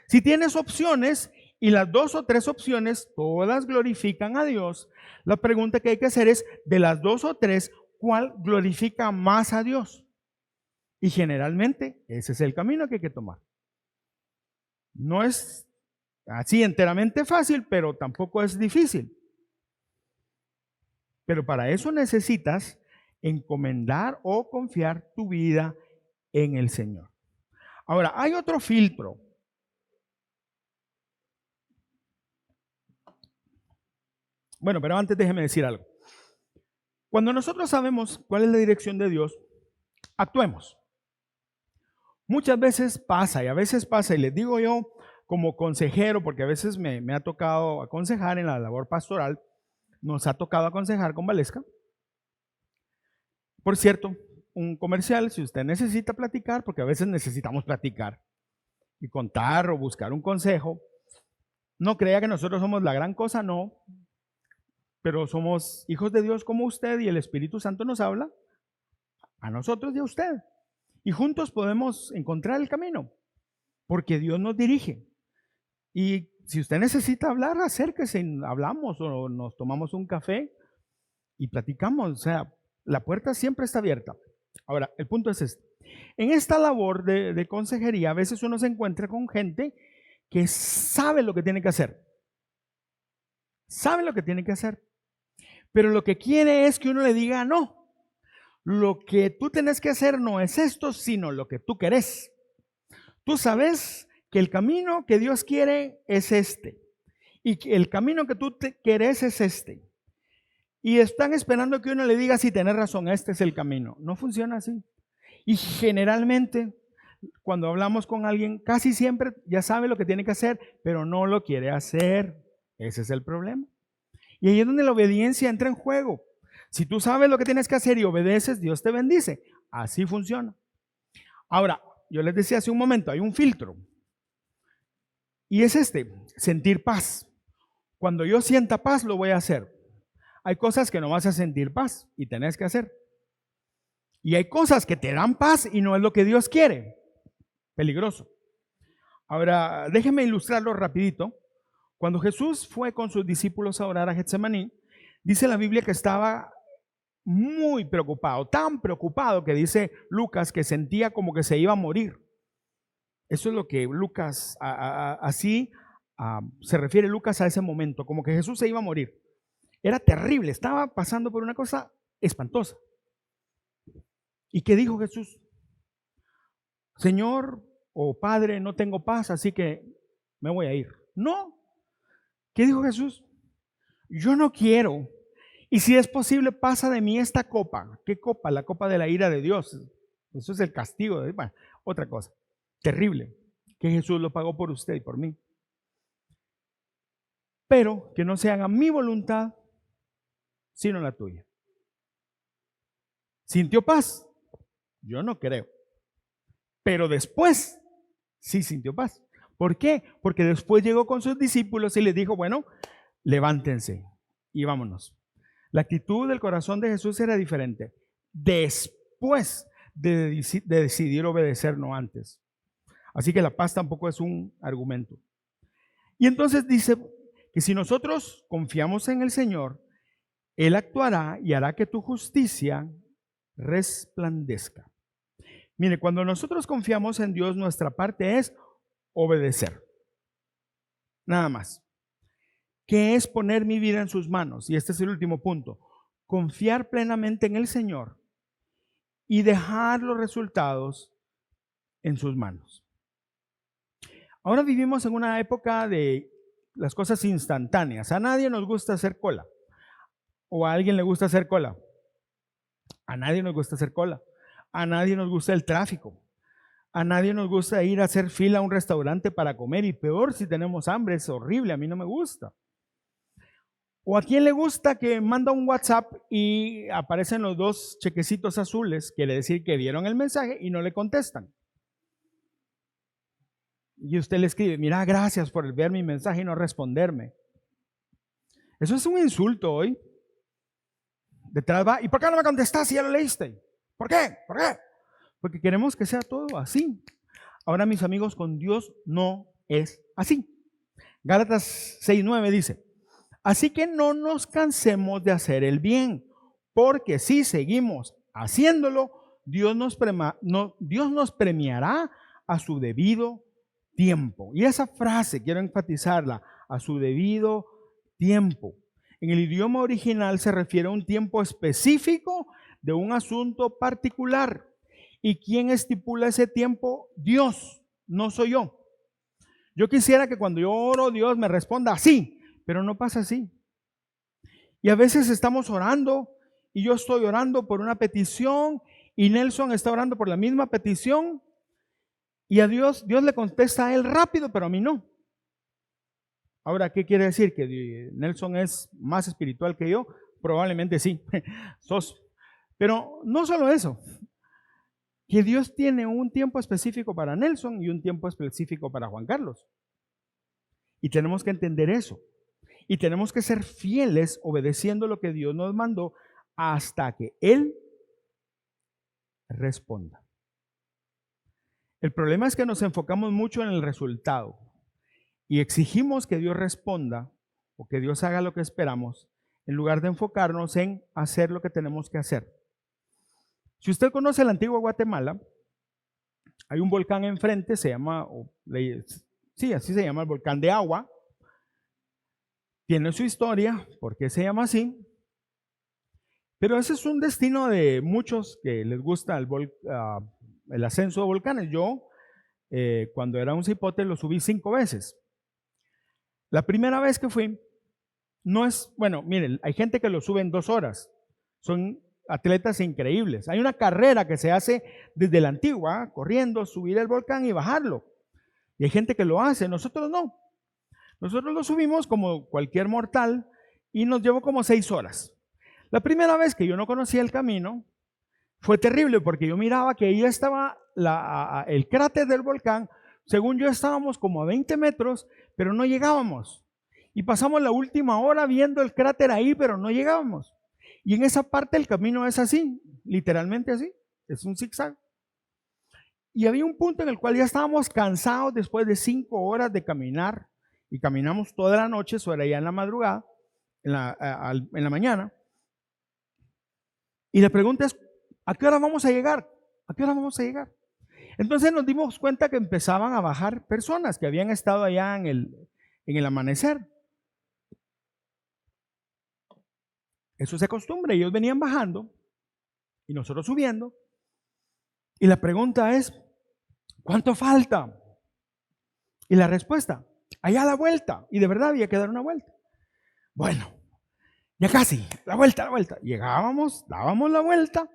Si tienes opciones y las 2 o 3 opciones todas glorifican a Dios, la pregunta que hay que hacer es, de las 2 o 3, ¿cuál glorifica más a Dios? Y generalmente ese es el camino que hay que tomar. No es así enteramente fácil, pero tampoco es difícil. Pero para eso necesitas encomendar o confiar tu vida en el Señor. Ahora, hay otro filtro. Bueno, pero antes déjeme decir algo. Cuando nosotros sabemos cuál es la dirección de Dios, actuemos. Muchas veces pasa, y a veces pasa, y les digo yo como consejero, porque a veces me ha tocado aconsejar en la labor pastoral, nos ha tocado aconsejar con Valesca. Por cierto, un comercial, si usted necesita platicar, porque a veces necesitamos platicar y contar o buscar un consejo, no crea que nosotros somos la gran cosa, no, pero somos hijos de Dios como usted y el Espíritu Santo nos habla a nosotros y a usted. Y juntos podemos encontrar el camino, porque Dios nos dirige. Y si usted necesita hablar, acérquese, hablamos o nos tomamos un café y platicamos. O sea, la puerta siempre está abierta. Ahora, el punto es este. En esta labor de consejería, a veces uno se encuentra con gente que sabe lo que tiene que hacer. Sabe lo que tiene que hacer. Pero lo que quiere es que uno le diga no. Lo que tú tienes que hacer no es esto, sino lo que tú querés. Tú sabes que el camino que Dios quiere es este. Y que el camino que tú querés es este. Y están esperando que uno le diga si tenés razón, este es el camino. No funciona así. Y generalmente, cuando hablamos con alguien, casi siempre ya sabe lo que tiene que hacer, pero no lo quiere hacer. Ese es el problema. Y ahí es donde la obediencia entra en juego. Si tú sabes lo que tienes que hacer y obedeces, Dios te bendice. Así funciona. Ahora, yo les decía hace un momento, hay un filtro. Y es sentir paz. Cuando yo sienta paz, lo voy a hacer. Hay cosas que no vas a sentir paz y tenés que hacer. Y hay cosas que te dan paz y no es lo que Dios quiere. Peligroso. Ahora, déjenme ilustrarlo rapidito. Cuando Jesús fue con sus discípulos a orar a Getsemaní, dice la Biblia que estaba muy preocupado, tan preocupado que dice Lucas que sentía como que se iba a morir. Eso es lo que Lucas, se refiere Lucas a ese momento, como que Jesús se iba a morir. Era terrible, estaba pasando por una cosa espantosa. ¿Y qué dijo Jesús? Señor o Padre, no tengo paz, así que me voy a ir. No. ¿Qué dijo Jesús? Yo no quiero. Y si es posible, pasa de mí esta copa. ¿Qué copa? La copa de la ira de Dios. Eso es el castigo. Bueno, otra cosa terrible, que Jesús lo pagó por usted y por mí. Pero que no se haga mi voluntad, sino la tuya. ¿Sintió paz? Yo no creo. Pero después sí sintió paz. ¿Por qué? Porque después llegó con sus discípulos y les dijo, bueno, levántense y vámonos. La actitud del corazón de Jesús era diferente. Después de decidir obedecer, no antes. Así que la paz tampoco es un argumento. Y entonces dice que si nosotros confiamos en el Señor, Él actuará y hará que tu justicia resplandezca. Mire, cuando nosotros confiamos en Dios, nuestra parte es obedecer. Nada más. ¿Qué es poner mi vida en sus manos? Y este es el último punto. Confiar plenamente en el Señor y dejar los resultados en sus manos. Ahora vivimos en una época de las cosas instantáneas. A nadie nos gusta hacer cola. ¿O a alguien le gusta hacer cola? A nadie nos gusta hacer cola. A nadie nos gusta el tráfico. A nadie nos gusta ir a hacer fila a un restaurante para comer, y peor si tenemos hambre, es horrible, a mí no me gusta. ¿O a quién le gusta que manda un WhatsApp y aparecen los dos chequecitos azules? Quiere decir que vieron el mensaje y no le contestan. Y usted le escribe, mira, gracias por ver mi mensaje y no responderme. Eso es un insulto hoy. Detrás va, ¿y por qué no me contestaste si ya lo leíste? ¿Por qué? ¿Por qué? Porque queremos que sea todo así. Ahora, mis amigos, con Dios no es así. Gálatas 6:9 dice, así que no nos cansemos de hacer el bien, porque si seguimos haciéndolo, Dios nos premiará a su debido tiempo. Y esa frase, quiero enfatizarla, a su debido tiempo. En el idioma original se refiere a un tiempo específico de un asunto particular. ¿Y quién estipula ese tiempo? Dios, no soy yo. Yo quisiera que cuando yo oro, Dios me responda así, pero no pasa así. Y a veces estamos orando y yo estoy orando por una petición y Nelson está orando por la misma petición y a Dios le contesta a él rápido, pero a mí no. Ahora, ¿qué quiere decir? ¿Que Nelson es más espiritual que yo? Probablemente sí. Pero no solo eso, que Dios tiene un tiempo específico para Nelson y un tiempo específico para Juan Carlos. Y tenemos que entender eso. Y tenemos que ser fieles obedeciendo lo que Dios nos mandó hasta que Él responda. El problema es que nos enfocamos mucho en el resultado y exigimos que Dios responda o que Dios haga lo que esperamos en lugar de enfocarnos en hacer lo que tenemos que hacer. Si usted conoce la antigua Guatemala, hay un volcán enfrente, se llama, sí, así se llama, el volcán de agua. Tiene su historia, ¿por qué se llama así? Pero ese es un destino de muchos que les gusta el ascenso de volcanes. Yo, cuando era un cipote, lo subí 5 veces. La primera vez que fui, no es, bueno, miren, hay gente que lo sube en 2 horas. Son atletas increíbles. Hay una carrera que se hace desde la antigua, corriendo, subir el volcán y bajarlo. Y hay gente que lo hace, nosotros no. Nosotros lo subimos como cualquier mortal y nos llevó como 6 horas. La primera vez que yo no conocía el camino fue terrible porque yo miraba que ahí estaba el cráter del volcán. Según yo estábamos como a 20 metros, pero no llegábamos. Y pasamos la última hora viendo el cráter ahí, pero no llegábamos. Y en esa parte el camino es así, literalmente así, es un zigzag. Y había un punto en el cual ya estábamos cansados después de 5 horas de caminar, y caminamos toda la noche, eso era ya en la madrugada, en la mañana. Y la pregunta es, ¿a qué hora vamos a llegar? ¿A qué hora vamos a llegar? Entonces nos dimos cuenta que empezaban a bajar personas que habían estado allá en el amanecer. Eso es de costumbre, ellos venían bajando y nosotros subiendo. Y la pregunta es, ¿cuánto falta? Y la respuesta, allá a la vuelta. Y de verdad había que dar una vuelta. Bueno, ya casi, la vuelta. Llegábamos, dábamos la vuelta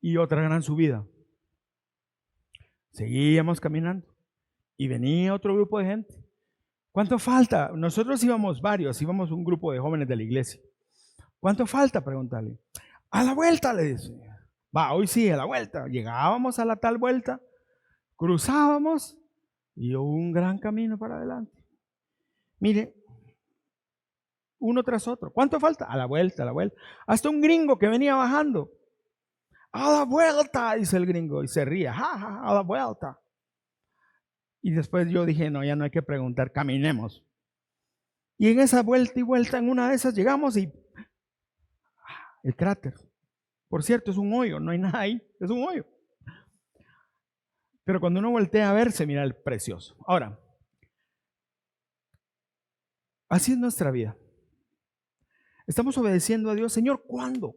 y otra gran subida. Seguíamos caminando y venía otro grupo de gente. ¿Cuánto falta? Nosotros íbamos varios, íbamos un grupo de jóvenes de la iglesia. ¿Cuánto falta? Pregúntale. A la vuelta, le dice. Va, hoy sí, a la vuelta. Llegábamos a la tal vuelta, cruzábamos y hubo un gran camino para adelante. Mire, uno tras otro. ¿Cuánto falta? A la vuelta, a la vuelta. Hasta un gringo que venía bajando. A la vuelta, dice el gringo y se ríe. Ja, ja, a la vuelta. Y después yo dije, no, ya no hay que preguntar, caminemos. Y en esa vuelta y vuelta, en una de esas llegamos y el cráter. Por cierto, es un hoyo, no hay nada ahí, es un hoyo. Pero cuando uno voltea a ver, se mira el precioso. Ahora, así es nuestra vida. Estamos obedeciendo a Dios. Señor, ¿cuándo?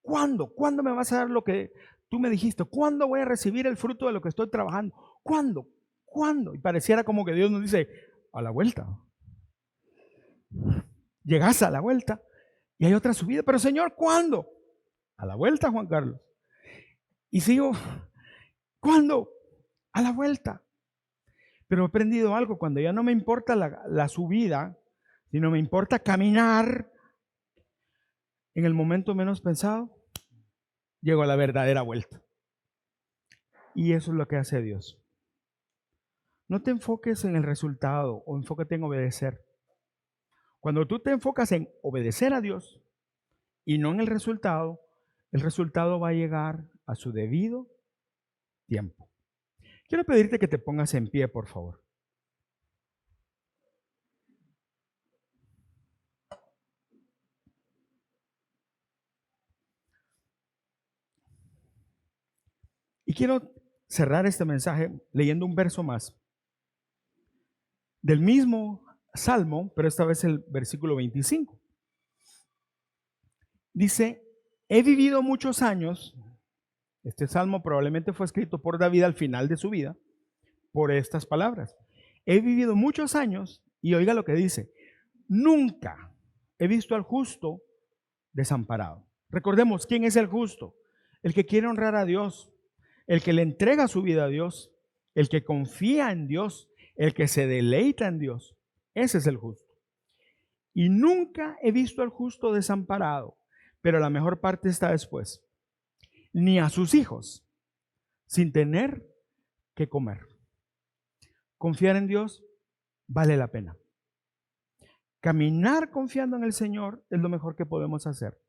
¿Cuándo? ¿Cuándo me vas a dar lo que tú me dijiste? ¿Cuándo voy a recibir el fruto de lo que estoy trabajando? ¿Cuándo? ¿Cuándo? Y pareciera como que Dios nos dice, a la vuelta. Llegas a la vuelta y hay otra subida. Pero Señor, ¿cuándo? A la vuelta, Juan Carlos. Y sigo, ¿cuándo? A la vuelta. Pero he aprendido algo, cuando ya no me importa la subida, sino me importa caminar, en el momento menos pensado, llego a la verdadera vuelta. Y eso es lo que hace Dios. No te enfoques en el resultado o enfócate en obedecer. Cuando tú te enfocas en obedecer a Dios y no en el resultado va a llegar a su debido tiempo. Quiero pedirte que te pongas en pie, por favor. Y quiero cerrar este mensaje leyendo un verso más del mismo Salmo, pero esta vez el versículo 25. Dice, he vivido muchos años. Este salmo probablemente fue escrito por David al final de su vida, por estas palabras. He vivido muchos años, y oiga lo que dice, nunca he visto al justo desamparado. Recordemos, ¿quién es el justo? El que quiere honrar a Dios, el que le entrega su vida a Dios, el que confía en Dios, el que se deleita en Dios. Ese es el justo. Y nunca he visto al justo desamparado, pero la mejor parte está después. Ni a sus hijos sin tener que comer. Confiar en Dios vale la pena. Caminar confiando en el Señor es lo mejor que podemos hacer.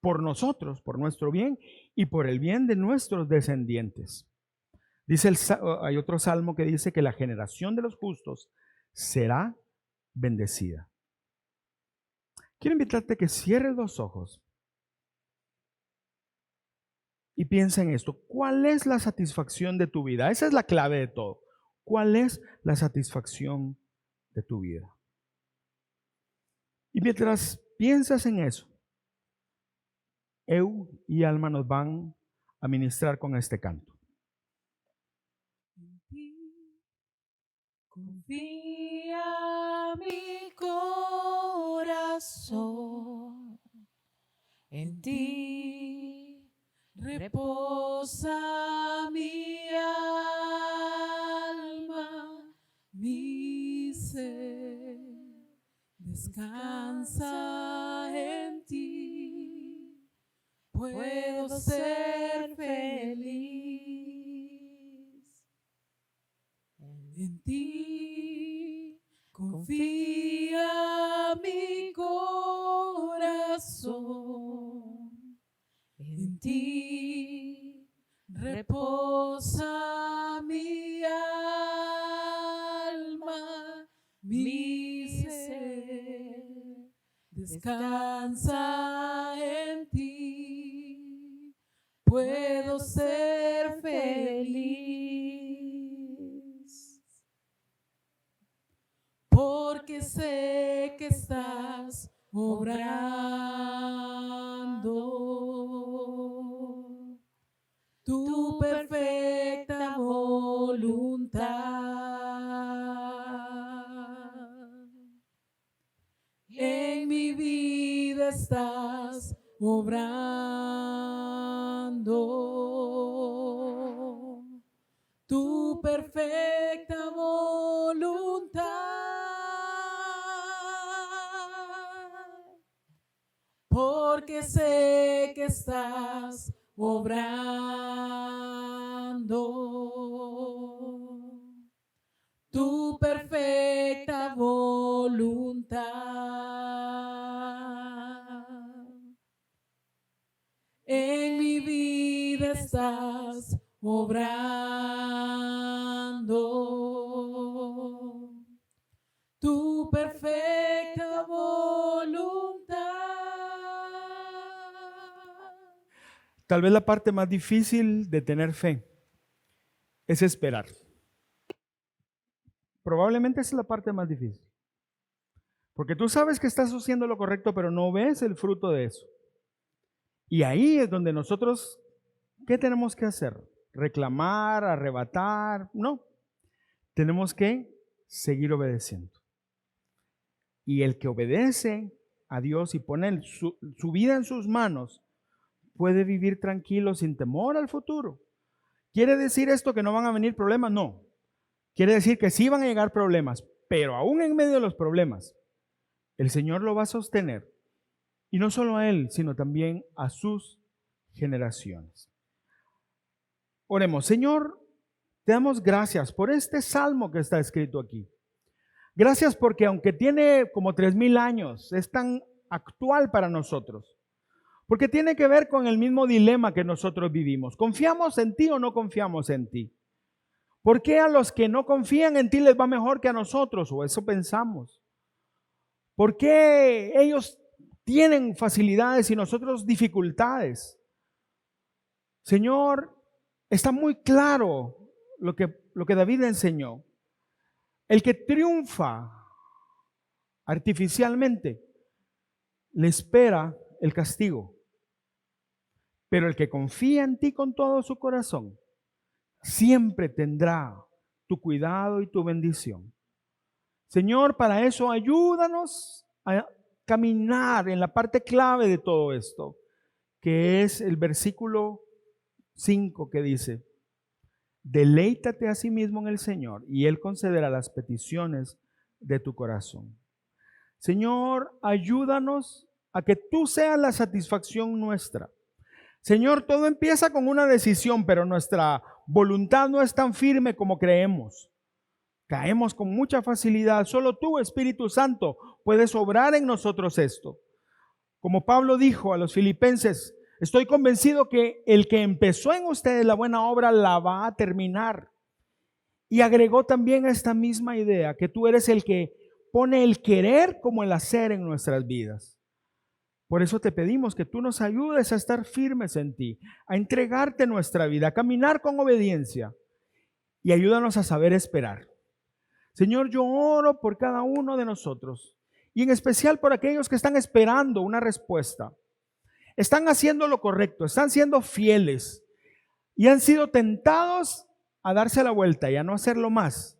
Por nosotros, por nuestro bien y por el bien de nuestros descendientes. Hay otro salmo que dice que la generación de los justos será bendecida. Quiero invitarte a que cierres los ojos y piensa en esto. ¿Cuál es la satisfacción de tu vida? Esa es la clave de todo. ¿Cuál es la satisfacción de tu vida? Y mientras piensas en eso, Eu y Alma nos van a ministrar con este canto. En ti confía mi corazón, en ti reposa mi alma, mi ser descansa en ti, puedo ser feliz. En ti confía mi corazón, en ti reposa mi alma, mi ser descansa en ti, puedo ser feliz, porque sé que estás obrando tu perfecta voluntad. En mi vida estás obrando tu perfecta voluntad, porque sé que estás obrando tu perfecta voluntad. En mi vida estás obrando tu perfecta voluntad. Tal vez la parte más difícil de tener fe es esperar. Probablemente esa es la parte más difícil. Porque tú sabes que estás haciendo lo correcto, pero no ves el fruto de eso. Y ahí es donde nosotros, ¿qué tenemos que hacer? ¿Reclamar, arrebatar? No. Tenemos que seguir obedeciendo. Y el que obedece a Dios y pone su vida en sus manos, puede vivir tranquilo sin temor al futuro. ¿Quiere decir esto que no van a venir problemas? No. Quiere decir que sí van a llegar problemas, pero aún en medio de los problemas, el Señor lo va a sostener. Y no solo a él, sino también a sus generaciones. Oremos. Señor, te damos gracias por este salmo que está escrito aquí. Gracias porque aunque tiene como 3000 años, es tan actual para nosotros. Porque tiene que ver con el mismo dilema que nosotros vivimos. ¿Confiamos en ti o no confiamos en ti? ¿Por qué a los que no confían en ti les va mejor que a nosotros? O eso pensamos. ¿Por qué ellos tienen facilidades y nosotros dificultades? Señor, está muy claro lo que David enseñó. El que triunfa artificialmente le espera el castigo. Pero el que confía en ti con todo su corazón siempre tendrá tu cuidado y tu bendición. Señor, para eso ayúdanos a caminar en la parte clave de todo esto, que es el versículo 5 que dice: deleítate a sí mismo en el Señor y Él concederá las peticiones de tu corazón. Señor, ayúdanos a que tú seas la satisfacción nuestra. Señor, todo empieza con una decisión, pero nuestra voluntad no es tan firme como creemos. Caemos con mucha facilidad. Solo tú, Espíritu Santo, puedes obrar en nosotros esto. Como Pablo dijo a los filipenses: estoy convencido que el que empezó en ustedes la buena obra la va a terminar. Y agregó también esta misma idea, que tú eres el que pone el querer como el hacer en nuestras vidas. Por eso te pedimos que tú nos ayudes a estar firmes en ti, a entregarte nuestra vida, a caminar con obediencia y ayúdanos a saber esperar. Señor, yo oro por cada uno de nosotros y en especial por aquellos que están esperando una respuesta. Están haciendo lo correcto, están siendo fieles y han sido tentados a darse la vuelta y a no hacerlo más,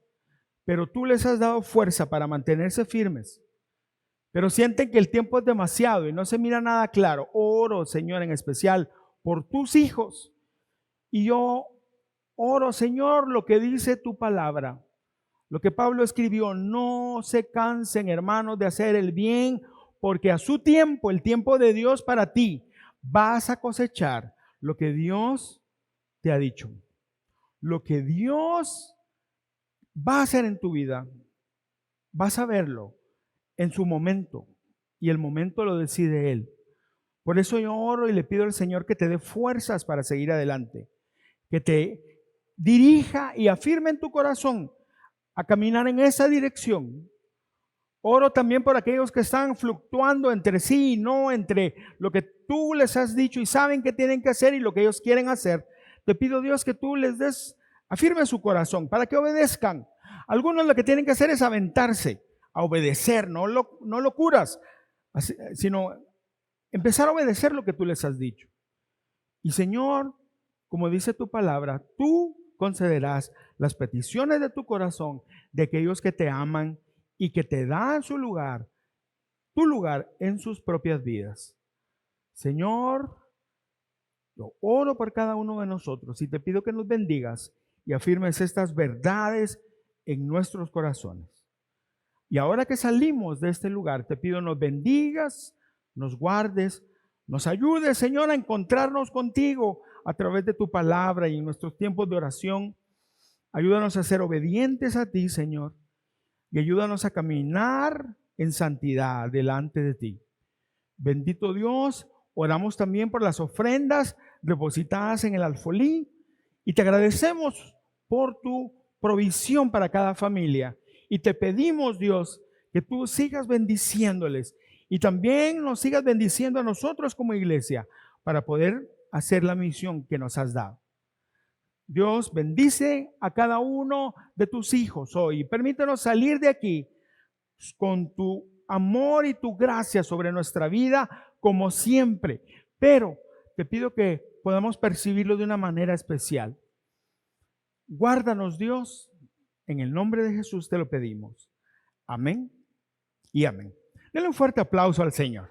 pero tú les has dado fuerza para mantenerse firmes. Pero sienten que el tiempo es demasiado y no se mira nada claro. Oro, Señor, en especial por tus hijos. Y yo oro, Señor, lo que dice tu palabra. Lo que Pablo escribió: no se cansen, hermanos, de hacer el bien, porque a su tiempo, el tiempo de Dios para ti, vas a cosechar lo que Dios te ha dicho. Lo que Dios va a hacer en tu vida, vas a verlo en su momento, y el momento lo decide Él. Por eso yo oro y le pido al Señor que te dé fuerzas para seguir adelante, que te dirija y afirme en tu corazón a caminar en esa dirección. Oro también por aquellos que están fluctuando entre sí y no, entre lo que tú les has dicho y saben que tienen que hacer y lo que ellos quieren hacer. Te pido, Dios, que tú les des, afirme su corazón para que obedezcan. Algunos lo que tienen que hacer es aventarse a obedecer, no locuras, sino empezar a obedecer lo que tú les has dicho. Y Señor, como dice tu palabra, tú concederás las peticiones de tu corazón de aquellos que te aman y que te dan su lugar, tu lugar en sus propias vidas. Señor, yo oro por cada uno de nosotros y te pido que nos bendigas y afirmes estas verdades en nuestros corazones. Y ahora que salimos de este lugar, te pido nos bendigas, nos guardes, nos ayudes, Señor, a encontrarnos contigo a través de tu palabra y en nuestros tiempos de oración. Ayúdanos a ser obedientes a ti, Señor, y ayúdanos a caminar en santidad delante de ti. Bendito Dios, oramos también por las ofrendas depositadas en el alfolí y te agradecemos por tu provisión para cada familia. Y te pedimos, Dios, que tú sigas bendiciéndoles y también nos sigas bendiciendo a nosotros como iglesia para poder hacer la misión que nos has dado. Dios, bendice a cada uno de tus hijos hoy. Permítanos salir de aquí con tu amor y tu gracia sobre nuestra vida como siempre. Pero te pido que podamos percibirlo de una manera especial. Guárdanos, Dios. En el nombre de Jesús te lo pedimos. Amén y amén. Denle un fuerte aplauso al Señor.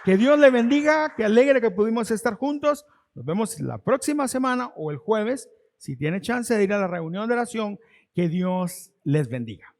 Que Dios le bendiga, que alegre que pudimos estar juntos. Nos vemos la próxima semana o el jueves, si tiene chance de ir a la reunión de oración. Que Dios les bendiga.